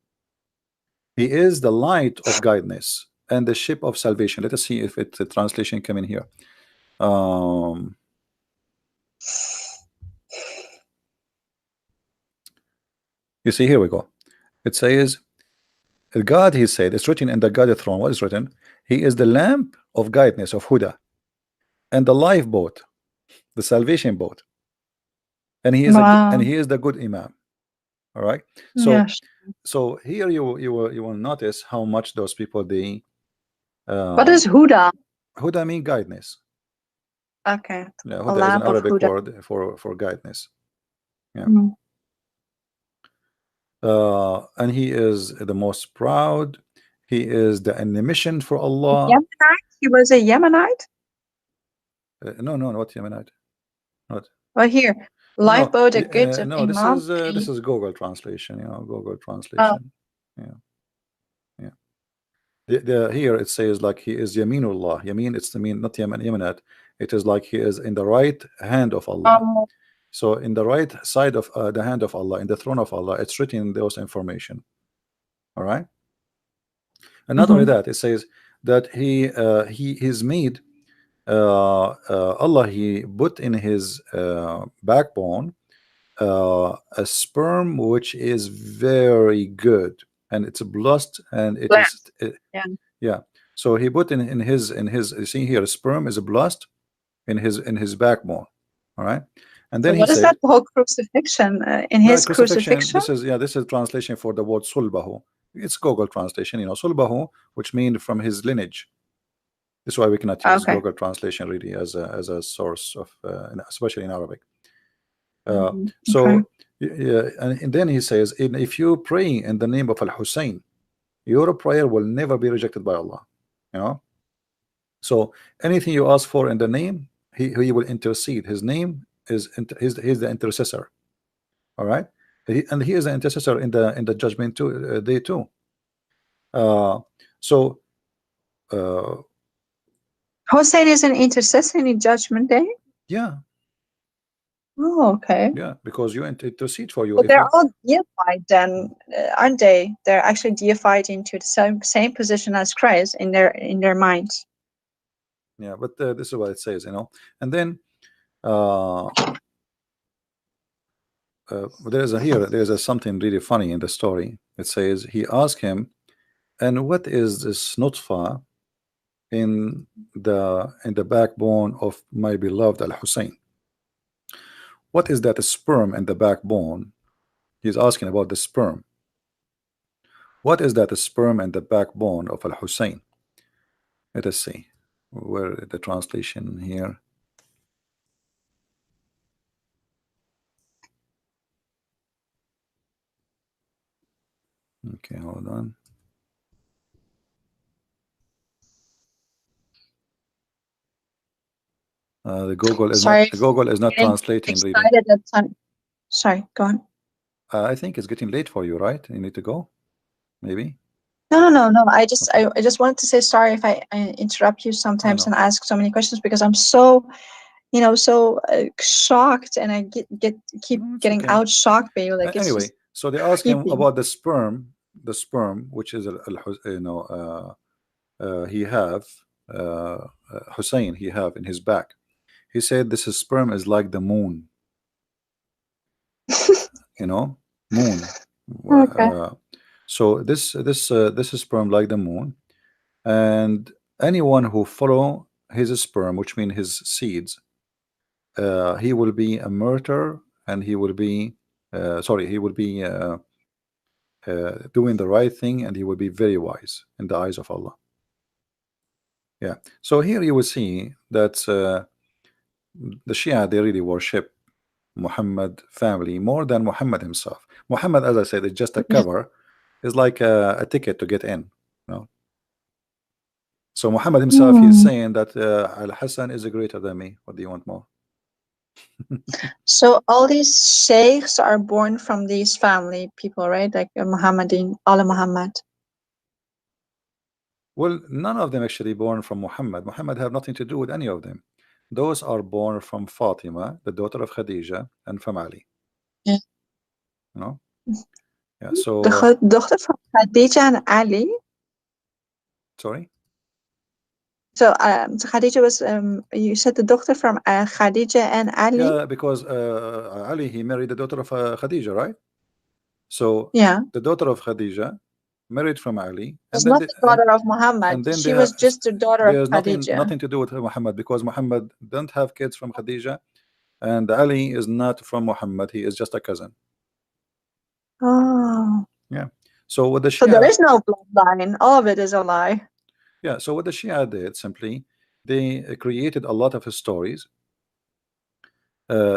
he is the light of guidance and the ship of salvation. Let us see if it's a translation come in here. um you see, here we go. It says God, he said, it's written in the God throne. What is written? He is the lamp of guidance, of Huda, and the lifeboat, the salvation boat, and Wow. he is the good Imam. All right. So Yes. here you will notice how much those people they What uh is Huda? Huda mean guidance. Okay. Yeah, A Huda is an lamp of Arabic Huda. word for guidance. Yeah. Mm. And he is the most proud. He is the mission for Allah. Yemenite? He was a Yemenite? No, no, what Yemenite? Not. Well, here. No, Lifeboat, a good of no. Imam. This is Google translation. You know, Google Oh, translation. Yeah, yeah. Here it says like he is Yaminullah. Yamin, it's the mean not Yamin Yaminat. It is like he is in the right hand of Allah. um, So in the right side of the hand of Allah, in the throne of Allah, it's written those information. All right. And not only mhm. that, it says that he is made. Allah, he put in his backbone a sperm which is very good, and it's blessed, and it is Blessed. Yeah. yeah. So he put in his you see here, sperm is blessed in his backbone. All right. And So then he what is said, that whole crucifixion? In no, his crucifixion. crucifixion? This is translation for the word sulbahu. It's Google translation, you know, sulbahu, which means from his lineage. This is why we cannot use Okay. Google translation really as a source of especially in Arabic. Okay. So yeah, and then he says, if you pray in the name of Al Hussein, your prayer will never be rejected by Allah. You know, so anything you ask for in the name, he will intercede. His name is he's the intercessor. All right, and he is the intercessor in the judgment too, day too. Uh, so uh, Hossein is an intercessor in Judgment Day? yeah, Oh, okay. yeah, because you intercede for you But if they're you. all deified then, aren't they? They're actually deified into the same position as Christ in their minds. Yeah, but this is what it says, you know. And then uh, there's something really funny in the story. It says he asked him, and what is this nutfa in the backbone of my beloved Al Hussein? What is that sperm in the backbone? He's asking about the sperm. What is that sperm in the backbone of Al Hussein? Let us see where the translation here. Okay, hold on. The Sorry, Google is not getting translating really. excited at time. Sorry, go on. I think it's getting late for you, right? You need to go, maybe. No. I just Okay. I just wanted to say sorry if I interrupt you No, sometimes no, and ask so many questions because I'm so so shocked, and I keep no, it's getting okay. out shocked by you. Like it's Anyway, just so they ask him creepy. about the sperm, which is he have Hussein he have in his back. He said this is sperm is like the moon, you know, moon. Okay. Uh, so this is sperm like the moon, and anyone who follow his sperm, which means his seeds, he will be a martyr, and he will be sorry, he will be doing the right thing, and he will be very wise in the eyes of Allah. Yeah. So here you will see that the Shia, they really worship Muhammad family more than Muhammad himself. Muhammad, as I said, is just a Yeah. cover, is like a ticket to get in. You know? So Muhammad himself, he's Hmm. saying that Al Hassan is greater than me. What do you want more? So all these sheikhs are born from these family people, right? Like Muhammadin, Allah Muhammad. Well, none of them actually born from Muhammad. Muhammad have nothing to do with any of them. Those are born from Fatima, the daughter of Khadija, and from Ali. Yeah. You know? Yeah. The So daughter from Khadija and Ali. sorry. So Khadija was you said the daughter from Khadija and Ali. Yeah, because Ali he married the daughter of Khadija, right? So Yeah, the daughter of Khadija married from Ali, was not the daughter of Muhammad. and then they She have was just the daughter of there's Khadija. nothing to do with Muhammad, because Muhammad don't have kids from Khadija, and Ali is not from Muhammad. He is just a cousin. Oh, Yeah. So what the so there Shia, is no bloodline. All of it is a lie. yeah. So what the Shia did simply, they created a lot of stories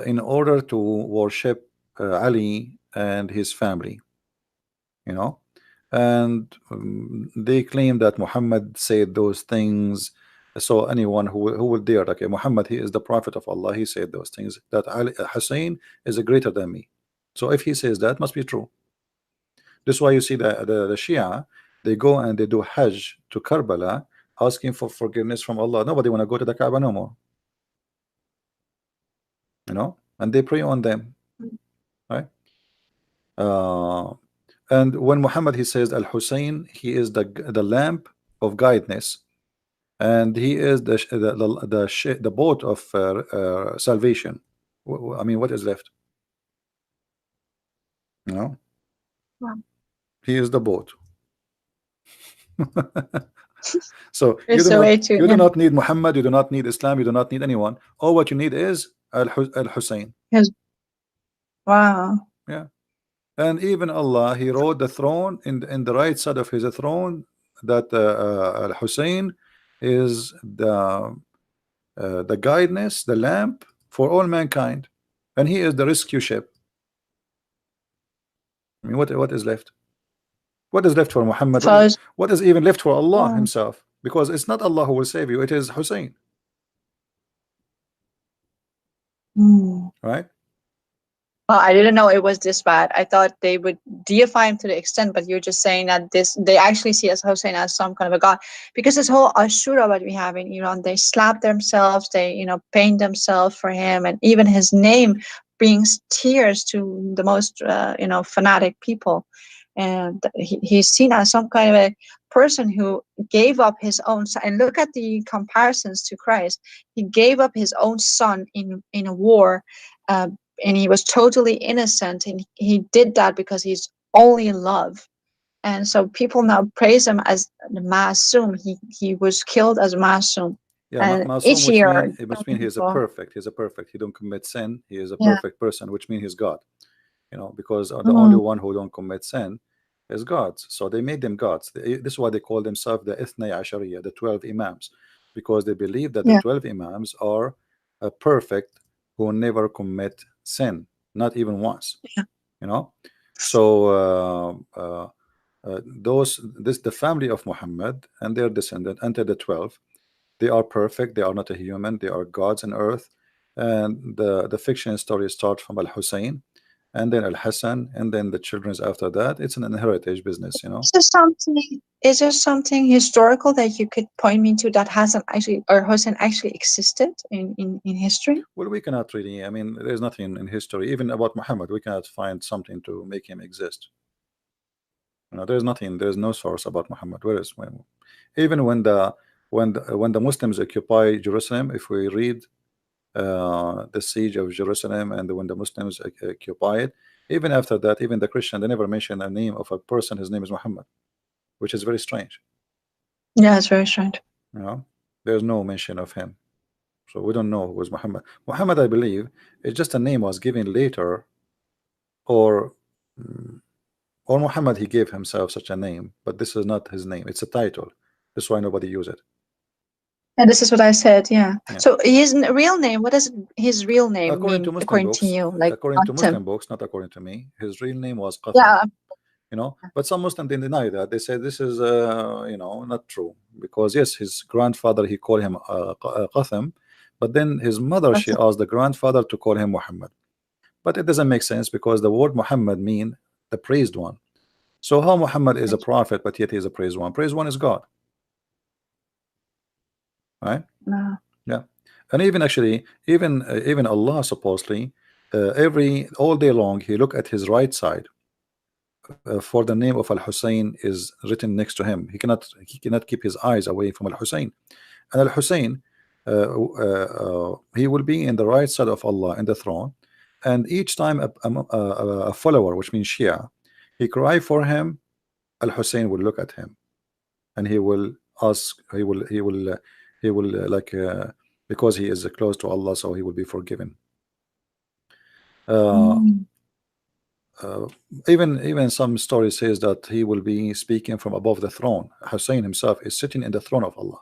in order to worship Ali and his family. You know, and they claim that Muhammad said those things. So anyone who will dare, okay, Muhammad, he is the prophet of Allah, he said those things, that Ali, Hussein is greater than me. So if he says that, must be true. This is why you see the Shia, they go and they do Hajj to Karbala, asking for forgiveness from Allah. Nobody want to go to the Kaaba no more, you know, and they pray on them, right? uh, and when Muhammad he says Al Hussein, he is the lamp of guidance, and he is the boat of salvation. I mean, what is left? You know, Wow. he is the boat. So It's a way to you do yeah. not need Muhammad, you do not need Islam, you do not need anyone. All what you need is Al Hussein. Yes. Wow. Yeah, and even Allah, He wrote the throne in the right side of His throne, that Al Hussein is the guidance, the lamp for all mankind, and he is the rescue ship. I mean, what is left? What is left for Muhammad? So I was, What is even left for Allah oh. Himself? Because it's not Allah who will save you; it is Hussein, Hmm. right? Well, I didn't know it was this bad. I thought they would deify him to the extent, but you're just saying that this they actually see as Hussein as some kind of a god. Because this whole Ashura what we have in Iran, they slap themselves, they paint themselves for him, and even his name brings tears to the most fanatic people. And he's seen as some kind of a person who gave up his own son. And look at the comparisons to Christ. He gave up his own son in a war. Uh, and he was totally innocent, and he did that because he's only in love. And so people now praise him as the Masum. He was killed as Masum. Yeah, And Masum, each year which mean he is a people, perfect. He's a perfect. He don't commit sin. He is a yeah. perfect person, which means he's God. You know, because the only Mm, one who don't commit sin is gods. So they made them gods. This is why they call themselves the Ithnay Ashariya, the 12 Imams, because they believe that the yeah. 12 Imams are perfect, who never commit sin, not even once. Yeah. You know, so this the family of Muhammad and their descendant enter the 12. They are perfect. They are not a human. They are gods on earth. And the fiction story starts from Al Hussein, and then Al Hassan, and then the children's after that. It's an inheritance business, you know. Is there something historical that you could point me to that hasn't actually or hasn't actually existed in history? Well, we cannot really, I mean, there's nothing in history, even about Muhammad, we cannot find something to make him exist. You know, there's nothing, there's no source about Muhammad. Where is when, even when the Muslims occupy Jerusalem, if we read the siege of Jerusalem and when the Muslims occupy it, even after that, even the Christian, they never mention a name of a person. His name is Muhammad, which is very strange. Yeah, it's very strange. You know, there's no mention of him, so we don't know who was Muhammad. Muhammad, I believe, is just a name was given later, or mm, or Muhammad he gave himself such a name, but this is not his name. It's a title. That's why nobody use it. And this is what I said. Yeah. Yeah. So his real name. What does his real name According to mean Muslim according to books, you? Like according to Qasim. Muslim books, not according to me, his real name was Qatham. Yeah. You know, but some Muslims they deny that. They say this is you know, not true, because yes, his grandfather he called him Qatham, but then his mother she Qasim. asked the grandfather to call him Muhammad. But it doesn't make sense because the word Muhammad mean the praised one. So how Muhammad is a prophet, but yet he is a praised one? Praised one is God, right? No. Yeah, and even actually, even Allah supposedly, every all day long he look at his right side, for the name of Al Hussein is written next to him. He cannot keep his eyes away from Al Hussein, and Al Hussein, he will be in the right side of Allah in the throne, and each time a follower, which means Shia, he cry for him, Al Hussein will look at him, and he will ask, he will like because he is close to Allah, so he will be forgiven. Uh, Mm. uh, even some story says that he will be speaking from above the throne. Hussein himself is sitting in the throne of Allah.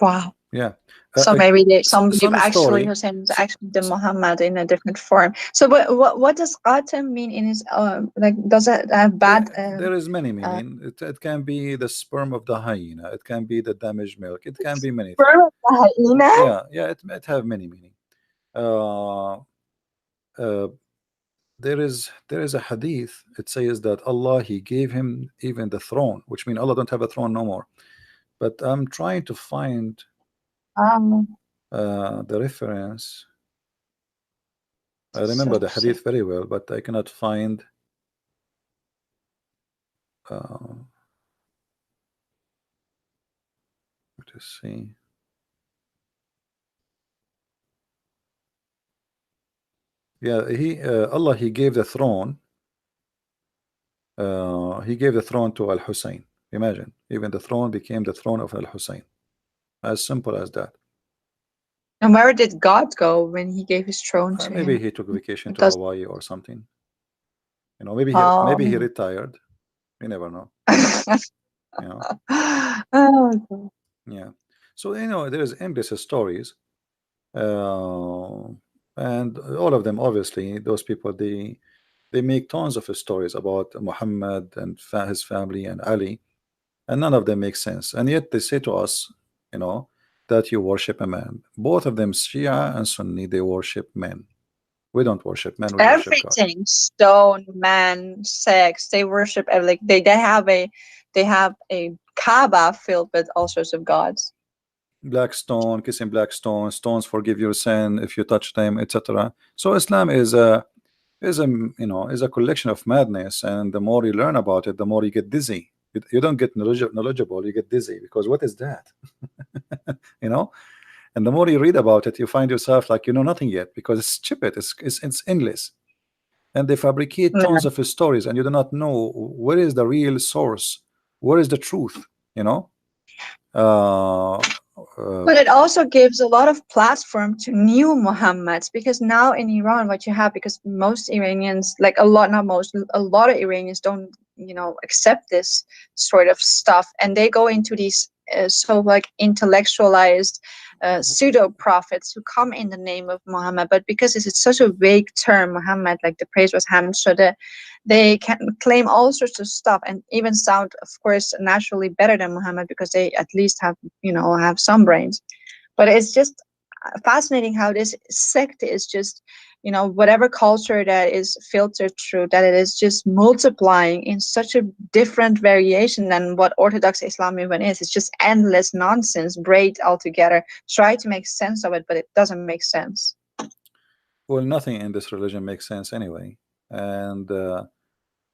Wow. Yeah, So maybe some believe some actually story. Hussein is actually the Muhammad in a different form. So what does Qasim mean in his like does it have bad There is many uh meaning. It can be the sperm of the hyena. It can be the damaged milk. It can be many things. sperm of the hyena? Yeah, yeah. It have many meaning. Uh, uh, there is a hadith. It says that Allah He gave him even the throne, which means Allah don't have a throne no more. But I'm trying to find Um, the reference. I so remember the sick. hadith very well, but I cannot find. Uh, let us see. Yeah, Allah He gave the throne. He gave the throne to Al Hussein. Imagine, even the throne became the throne of Al Hussein. As simple as that. And where did God go when he gave his throne to Maybe him? he took vacation It to does Hawaii or something. You know, maybe he um retired. You never know. You know, oh, yeah. So you know, there's endless stories, uh, and all of them, obviously, those people they make tons of stories about Muhammad and his family and Ali, and none of them make sense. And yet they say to us, you know, that you worship a man. Both of them, Shia and Sunni, they worship men. We don't worship men, we worship God. everything stone man sex they worship like they have a Kaaba filled with all sorts of gods. Black stone, kissing black stone, stones forgive your sin if you touch them, etc. So Islam is a is a collection of madness, and the more you learn about it, the more you get dizzy. You don't get knowledgeable, you get dizzy, because what is that? you know and the more you read about it, you find yourself like you know nothing yet, because it's stupid, it's endless, and they fabricate Yeah. tons of stories, and you do not know where is the real source, where is the truth, you know uh, uh, But it also gives a lot of platform to new Muhammads because now in Iran, what you have, because most Iranians, like a lot, not most, a lot of Iranians don't, accept this sort of stuff, and they go into these so like intellectualized pseudo prophets who come in the name of Muhammad, but because it's such a vague term, Muhammad, like the praise was Hamd, so they can claim all sorts of stuff and even sound, of course, naturally better than Muhammad because they at least have some brains. But it's just fascinating how this sect is just whatever culture that is filtered through, that it is just multiplying in such a different variation than what Orthodox Islam even is. It's just endless nonsense braid altogether. Try to make sense of it, but it doesn't make sense. Well, nothing in this religion makes sense anyway, and uh,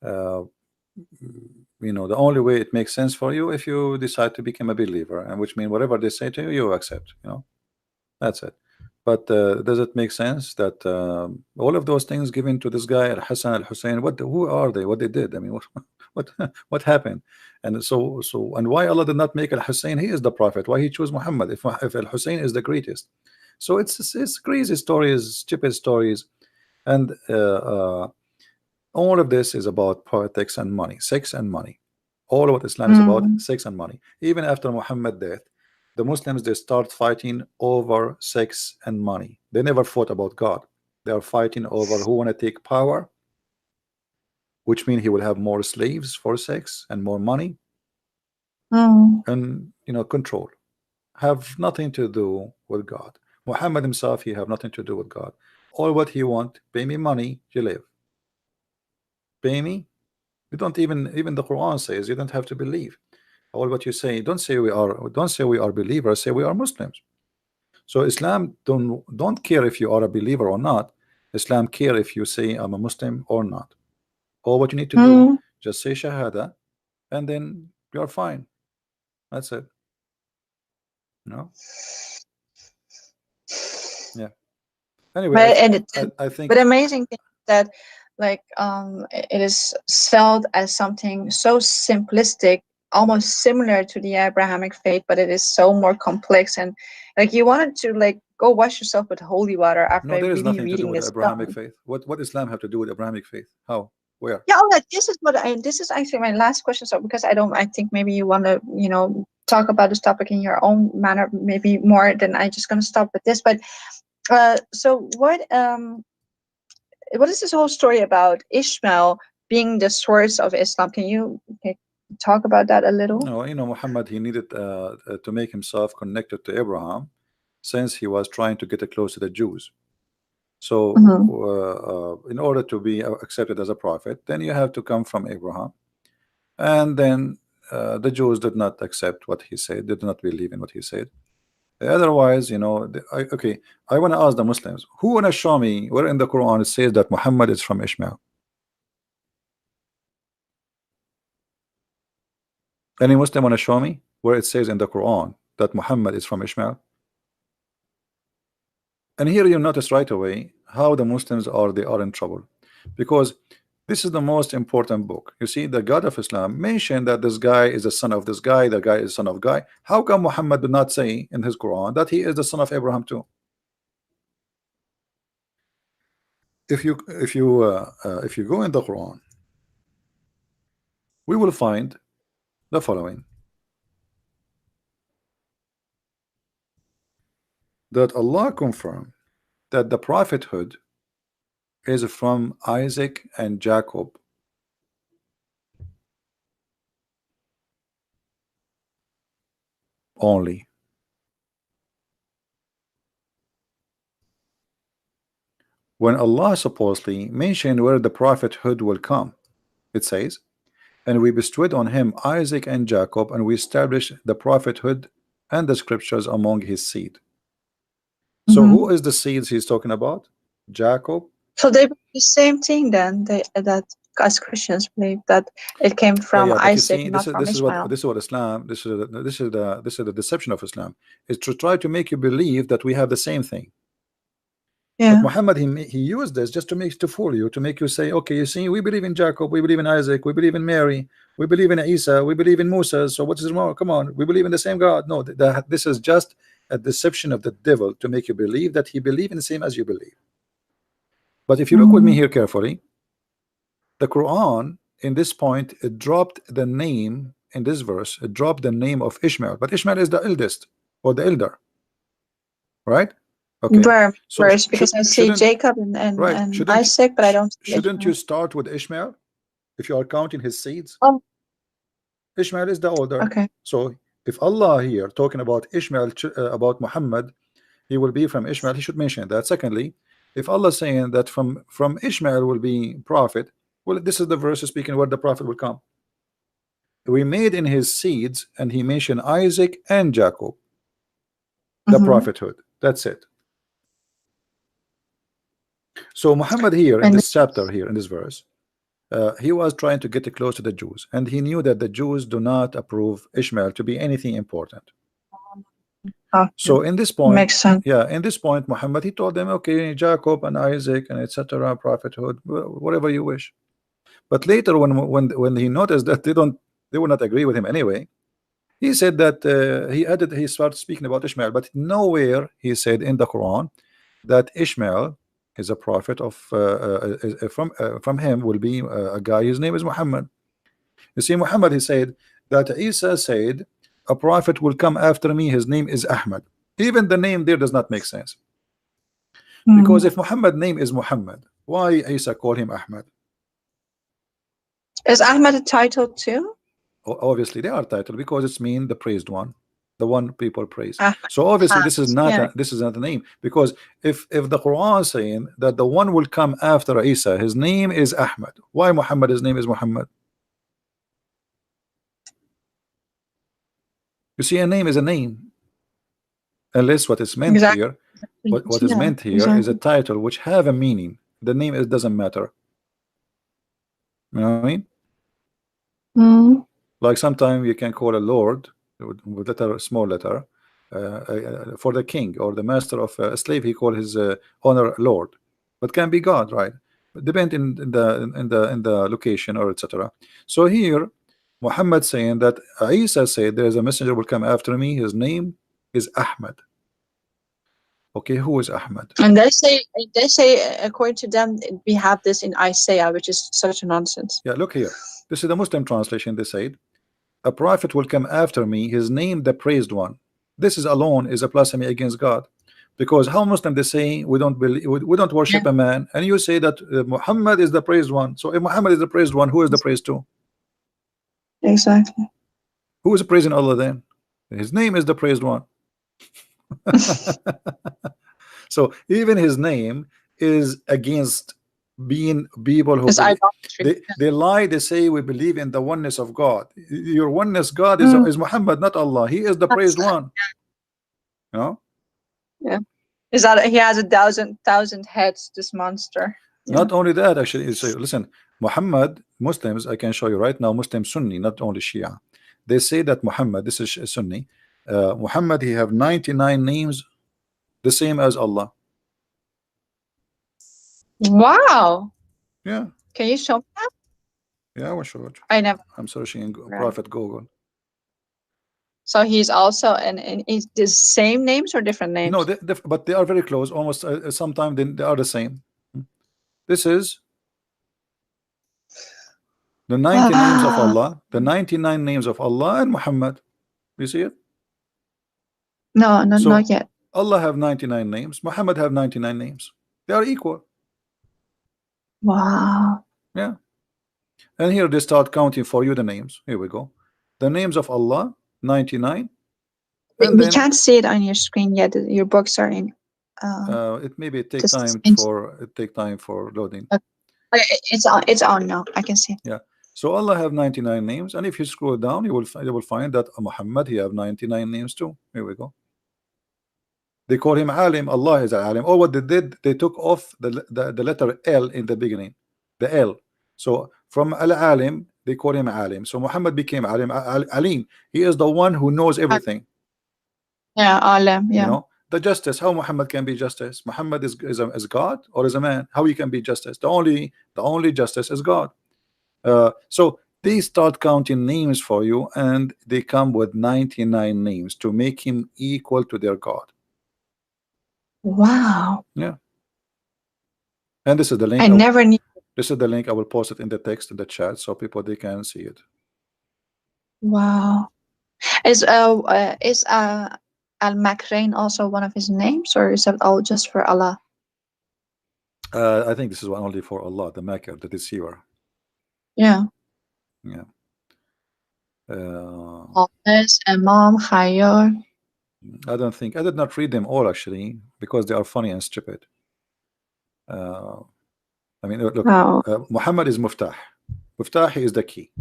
the only way it makes sense for you if you decide to become a believer, and which means whatever they say to you, you accept. That's it. But does it make sense that all of those things given to this guy Al Hassan Al Hussein? Who are they? What they did? I mean, what what happened? And and why Allah did not make Al Hussein? He is the prophet. Why he chose Muhammad if Al Hussein is the greatest? So it's crazy stories, stupid stories, and all of this is about politics and money, sex and money. All of what Islam is about, Mm. sex and money. Even after Muhammad's death, the Muslims, they start fighting over sex and money. They never fought about God. They are fighting over who want to take power, which means he will have more slaves for sex and more money Mm. and control. Have nothing to do with God. Muhammad himself, he have nothing to do with God. All what he want, pay me money, you live. Pay me. You don't even the Quran says you don't have to believe. All what you say, don't say we are believers, say we are Muslims. So Islam don't care if you are a believer or not. Islam care if you say I'm a Muslim or not. All what you need to do, Mm. just say Shahada, and then you're fine. That's it. No, yeah. Anyway, But and it, I but think amazing thing is that like it is sold as something so simplistic, almost similar to the Abrahamic faith, but it is so more complex, and like you wanted to like go wash yourself with holy water no, after there is really nothing to do reading with this the stuff. Abrahamic faith. What Islam have to do with Abrahamic faith? How? Where? Yeah, this is what this is actually my last question. So because I think maybe you want to talk about this topic in your own manner, maybe more than I just gonna stop with this. But so what is this whole story about Ishmael being the source of Islam? Can you talk about that a little? No, Muhammad, he needed to make himself connected to Abraham, since he was trying to get close to the Jews. So, Mm-hmm. in order to be accepted as a prophet, then you have to come from Abraham. And then the Jews did not accept what he said, did not believe in what he said. Otherwise, okay, I want to ask the Muslims, who want to show me where in the Quran it says that Muhammad is from Ishmael? Any Muslim want to show me where it says in the Quran that Muhammad is from Ishmael? And here you notice right away how the Muslims are in trouble, because this is the most important book. You see, the God of Islam mentioned that this guy is the son of this guy, the guy is son of guy. How come Muhammad did not say in his Quran that he is the son of Abraham too? If you go in the Quran, we will find the following: that Allah confirmed that the prophethood is from Isaac and Jacob only. When Allah supposedly mentioned where the prophethood will come, it says, and we bestowed on him Isaac and Jacob, and we established the prophethood and the scriptures among his seed. So Mm-hmm. who is the seeds he's talking about? Jacob. So they believe the same thing then. That as Christians believe that it came Yeah, from yeah, but you Isaac, see, not from Ishmael. this is what Islam, this is the deception of Islam, is to try to make you believe that we have the same thing. But Yeah. Muhammad, he used this just to fool you, to make you say, okay, you see, we believe in Jacob, we believe in Isaac, we believe in Mary, we believe in Isa, we believe in Musa. So what is wrong? Come on, we believe in the same God. No, this is just a deception of the devil to make you believe that he believe in the same as you believe. But if you look with me Mm. here carefully, the Quran in this point, it dropped the name in this verse, it dropped the name of Ishmael, but Ishmael is the eldest or the elder, right? Okay, Where so verse? Because I see shouldn't, Jacob right, and Isaac, but I don't see shouldn't you Ishmael. start with Ishmael if you are counting his seeds? Oh, Ishmael is the older. okay. So if Allah here talking about Ishmael, about Muhammad, he will be from Ishmael, he should mention that. Secondly, If Allah is saying that from Ishmael will be prophet, well, this is the verse speaking where the prophet will come. We made in his seeds, and he mentioned Isaac and Jacob, the prophethood. That's it. So Muhammad here in And this chapter, here in this verse, he was trying to get close to the Jews, and he knew that the Jews do not approve Ishmael to be anything important. So in this point, makes sense. yeah, in this point, Muhammad, he told them, okay, Jacob and Isaac and etc. prophethood, whatever you wish. But later, when he noticed that they will not agree with him anyway, he said that he started speaking about Ishmael, but nowhere he said in the Quran that Ishmael is a prophet of from him will be a guy. His name is Muhammad. You see, Muhammad, he said that Isa said a prophet will come after me. His name is Ahmad. Even the name there does not make sense, because if Muhammad name is Muhammad, why Isa call him Ahmad? Is Ahmad a title too? Obviously they are titled because it's mean the praised one, the one people praise. Ahmad. So obviously this is not Yeah. this is not a name, because if the Quran is saying that the one will come after Isa, his name is Ahmad, why Muhammad, his name is Muhammad? You see, a name is a name, unless what is meant Exactly. here, what is Yeah, meant here is a exactly. title which have a meaning. The name, it doesn't matter. You know what I mean? Like sometimes you can call a lord with letter, small letter, for the king or the master of a slave, he call his honor lord, but can be God, right? Depend in the location or etc. So here Muhammad saying that Isa said there is a messenger will come after me, his name is Ahmad. Okay, who is Ahmad? And they say according to them we have this in Isaiah, which is such a nonsense. Yeah, look here, this is the Muslim translation. They said a prophet will come after me, his name the praised one. This is alone is a blasphemy against God, because how Muslim they say we don't believe, we don't worship Yeah. a man, and you say that Muhammad is the praised one. So if Muhammad is the praised one, who is the praised to? Exactly. Who is praising Allah then? His name is the praised one. So even his name is against being people who It's believe. idolatry. They lie. They say we believe in the oneness of God. Your oneness God is Muhammad, not Allah. He is the praised one. You know. Yeah. Is that he has a thousand heads, this monster. Yeah. Not only that, actually, so listen, Muhammad, Muslims, I can show you right now, Muslim Sunni, not only Shia. They say that Muhammad, this is Sunni, Muhammad, he have 99 names, the same as Allah. Wow. Yeah, Can you show me that? yeah, I will show it. I never. I'm searching in Right. Prophet Google. So he's also and is the same names or different names? No, but they are very close, almost sometimes they are the same. This is the 90 names of Allah, the 99 names of Allah and Muhammad. You see it? No, not So yet. Allah have 99 names, Muhammad have 99 names. They are equal. Wow. Yeah. And here they start counting for you the names. Here we go. The names of Allah, 99. And We then can't see it on your screen yet. Your books are in. it maybe take Just time for loading. okay, it's on. It's on now. I can see. Yeah. So Allah have 99 names, and if you scroll down, you will find that Muhammad, he have 99 names too. Here we go. They call him Alim. Allah is Alim. Or what they did, they took off the letter L in the beginning, the L. So from Al Alim, they call him Alim. So Muhammad became Alim. Alim. He is the one who knows everything. Yeah, Alam. Yeah. You know, the justice. How Muhammad can be justice? Muhammad is God or is a man? How he can be justice? The only justice is God. So they start counting names for you, and they come with 99 names to make him equal to their God. Wow. Yeah. And this is the link. I never knew. This is the link. I will post it in the text in the chat so people they can see it. Wow. Is Al Makrain also one of his names, or is it all just for Allah? I think this is one only for Allah, the Maker, the deceiver. Yeah. Yeah. Hafiz, Imam, Khayyar. I don't think I did not read them all actually because they are funny and stupid. Uh, I mean, look, Oh, Muhammad is Muftah. Muftah is the key.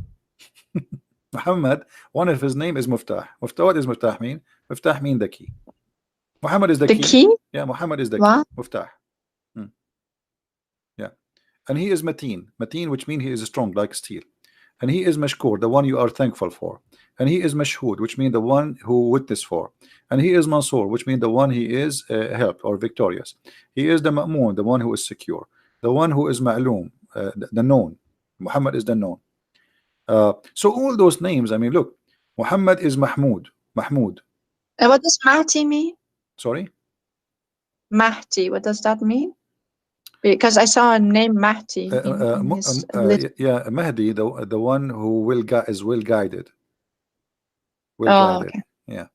Muhammad, one of his name is Muftah. Muftah, what is Muftah mean? Muftah mean the key. Muhammad is the the key. key? Yeah, Muhammad is the key. What? Muftah. Hmm. Yeah. And he is Mateen. Mateen, which means he is strong like steel. And he is Mashkur, the one you are thankful for. And he is Mashhud, which means the one who witness for. And he is Mansur, which means the one he is helped or victorious. He is the Ma'mun, the one who is secure. The one who is Ma'lum, the known. Muhammad is the known. So all those names, I mean, look, Muhammad is Mahmud. Mahmud. And what does Mahdi mean? Sorry? Mahdi, what does that mean? Because I saw a name Mahdi in his list. Yeah, Mahdi, the one who is well guided. Well Oh, guided. okay. Yeah.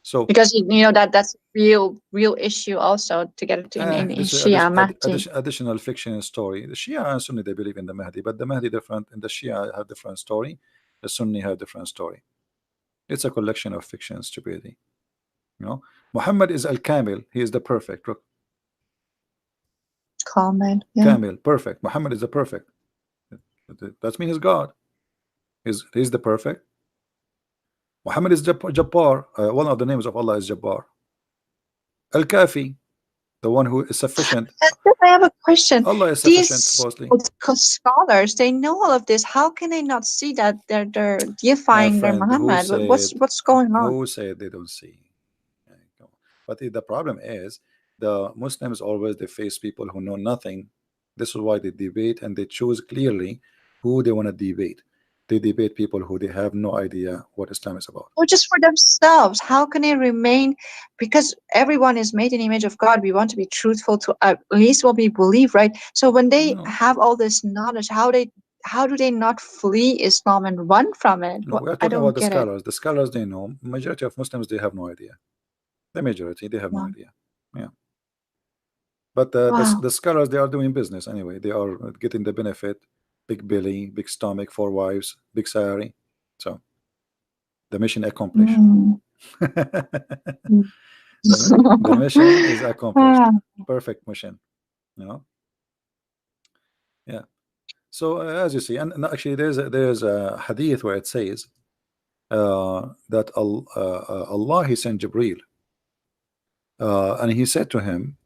So Because you know that's real issue also to get it in this is Shia Mahdi. additional fiction story. The Shia and Sunni, they believe in the Mahdi, but the Mahdi different, and the Shia have different story. The Sunni have different story. It's a collection of fiction stupidity. You know, Muhammad is Al Kamil. He is the perfect. Look, Comment, yeah. Kamil, perfect. Muhammad is the perfect. That means he's God. He's the perfect. Muhammad is Jabbar. One of the names of Allah is Jabbar. Al Kafi, the one who is sufficient. I have a question. Allah is sufficient, These supposedly. scholars, they know all of this. How can they not see that they're deifying their Muhammad? What's going on? Who said they don't see? But the problem is the Muslims always they face people who know nothing. This is why they debate and they choose clearly who they want to debate. They debate people who they have no idea what Islam is about. Or just for themselves. How can they remain? Because everyone is made in the image of God. We want to be truthful to at least what we believe, right? So when they have all this knowledge, how do they not flee Islam and run from it? No, we are I talking don't about the get it. scholars. The scholars, they know. Majority of Muslims, they have no idea. The majority, they have no Wow. idea. Yeah. But Wow. the scholars, they are doing business anyway. They are getting the benefit. Big belly, big stomach, 4 wives, big salary. So the mission accomplished. The mission is accomplished. Perfect mission. You know. Yeah. So as you see, and actually there's a hadith where it says that Allah he sent Jibril, and he said to him,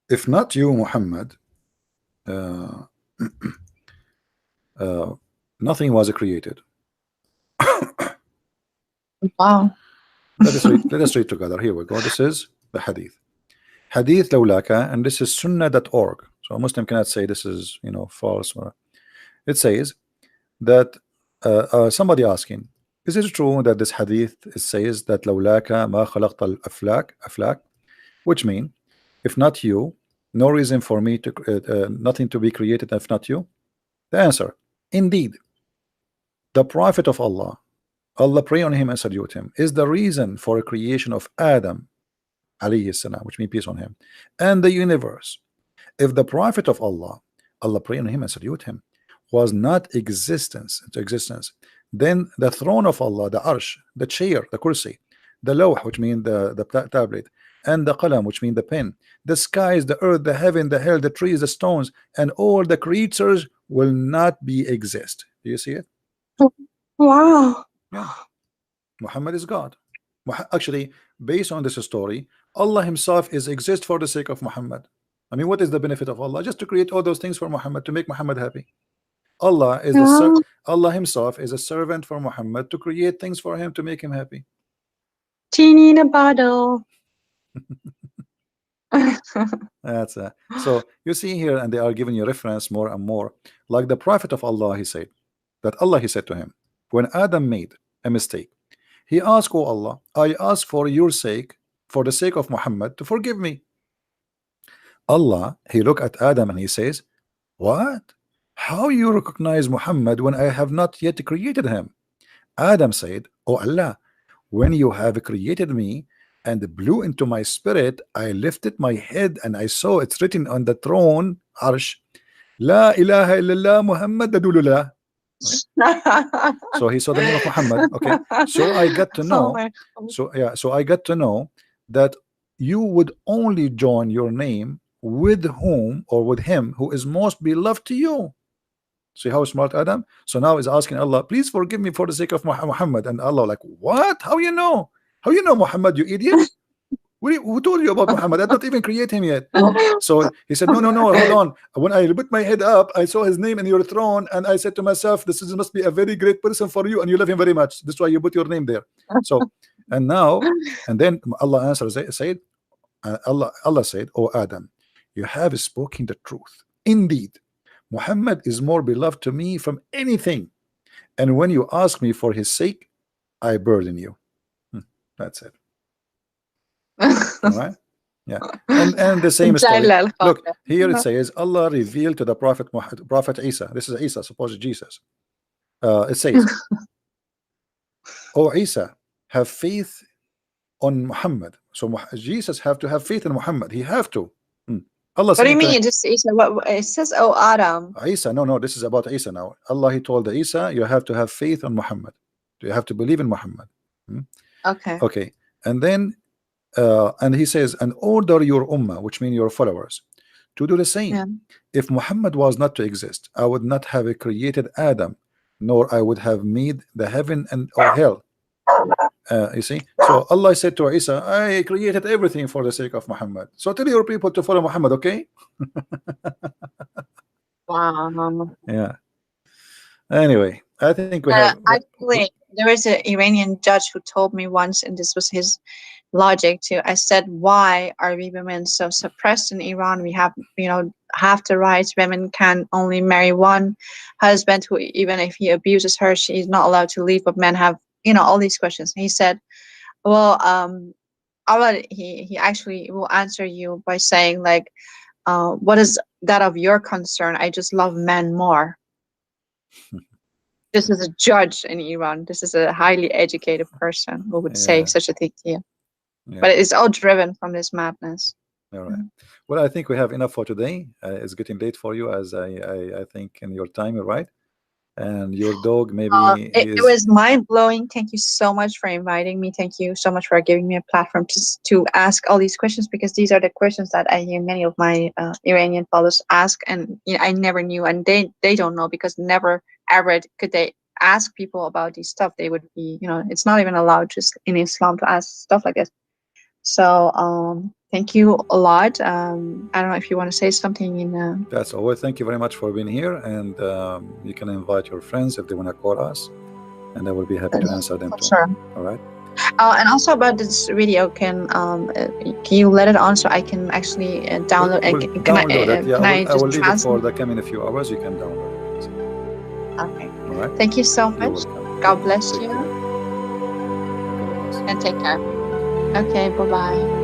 if not you, Muhammad, uh, nothing was created. Wow. Let us read together. Here we go. This is the hadith. Hadith lawlaka, and this is sunnah.org. So a Muslim cannot say this is false. It says that somebody asking, is it true that this hadith says that lawlaka ma khalaqta al-aflak, which mean if not you, no reason for me to nothing to be created if not you? The answer, indeed, the Prophet of Allah, Allah pray on him and salute him, is the reason for a creation of Adam alayhi salam, which means peace on him, and the universe. If the Prophet of Allah, Allah pray on him and salute him, was not existence, then the throne of Allah, the arsh, the chair, the kursi, the lawh, which means the tablet, and the qalam, which means the pen, the skies, the earth, the heaven, the hell, the trees, the stones, and all the creatures will not be exist. Do you see it? Wow. Yeah. Muhammad is God. Actually, based on this story, Allah himself is exist for the sake of Muhammad. I mean, what is the benefit of Allah? Just to create all those things for Muhammad, to make Muhammad happy. Allah is Allah himself is a servant for Muhammad to create things for him to make him happy. Genie in a bottle. That's so you see here, and they are giving you reference more and more. Like the Prophet of Allah, he said that Allah he said to him, when Adam made a mistake, he asked, oh Allah, I ask for your sake, for the sake of Muhammad, to forgive me. Allah, he looked at Adam and he says, what? How you recognize Muhammad when I have not yet created him? Adam said, oh Allah, when you have created me and blew into my spirit, I lifted my head and I saw it's written on the throne, Arsh, La ilaha illallah Muhammad Dadulullah. So he saw the name of Muhammad. Okay, so I got to know. So I got to know that you would only join your name with whom or with him who is most beloved to you. See how smart Adam? So now he's asking Allah, please forgive me for the sake of Muhammad. And Allah like, what? How you know? How you know Muhammad, you idiot? Who told you about Muhammad? I did not even create him yet. So he said, no, no, no, hold on. When I put my head up, I saw his name in your throne, and I said to myself, must be a very great person for you, and you love him very much. That's why you put your name there. So, and now, and then Allah answers, said, Allah said, oh Adam, you have spoken the truth. Indeed, Muhammad is more beloved to me from anything. And when you ask me for his sake, I burden you. That's it. All right. Yeah. And the same story. Look, here it says Allah revealed to the Prophet Isa. This is Isa, supposed Jesus. It says, oh Isa, have faith on Muhammad. So Jesus have to have faith in Muhammad. He have to. Allah what do you mean? Just Isa? What it says? Oh, Adam. Isa. No, no. This is about Isa now. Allah, He told Isa, you have to have faith on Muhammad. You have to believe in Muhammad. Okay. Okay. And then, and He says, and order your ummah, which means your followers, to do the same. Yeah. If Muhammad was not to exist, I would not have created Adam, nor I would have made the heaven and or hell. You see, so Allah said to Isa, I created everything for the sake of Muhammad. So tell your people to follow Muhammad, okay? Wow. Yeah. Anyway, I think we have. Actually, there was an Iranian judge who told me once, and this was his logic too. I said, why are we women so suppressed in Iran? We have, half the rights. Women can only marry one husband who, even if he abuses her, she's not allowed to leave, but men have, all these questions. He said, well, he actually will answer you by saying, like, what is that of your concern? I just love men more. This is a judge in Iran. This is a highly educated person who would say such a thing to you. Yeah. But it's all driven from this madness. All right. Well, I think we have enough for today. It's getting late for you, as I think in your time, right? And your dog, maybe it was mind-blowing. Thank you so much for inviting me. Thank you so much for giving me a platform to ask all these questions, because these are the questions that I hear many of my Iranian followers ask, and I never knew, and they don't know, because never ever could they ask people about these stuff. They would be, it's not even allowed just in Islam to ask stuff like this. So thank you a lot. I don't know if you want to say something in That's all. Thank you very much for being here, and you can invite your friends if they want to call us, and I will be happy to answer them too. Sure. All right. And also about this video, can you let it on so I can actually download it? Download it. Yeah, I will leave it for the coming a few hours. You can download it. Okay. All right. Thank you so much. God bless you. Care. And take care. Okay, bye-bye.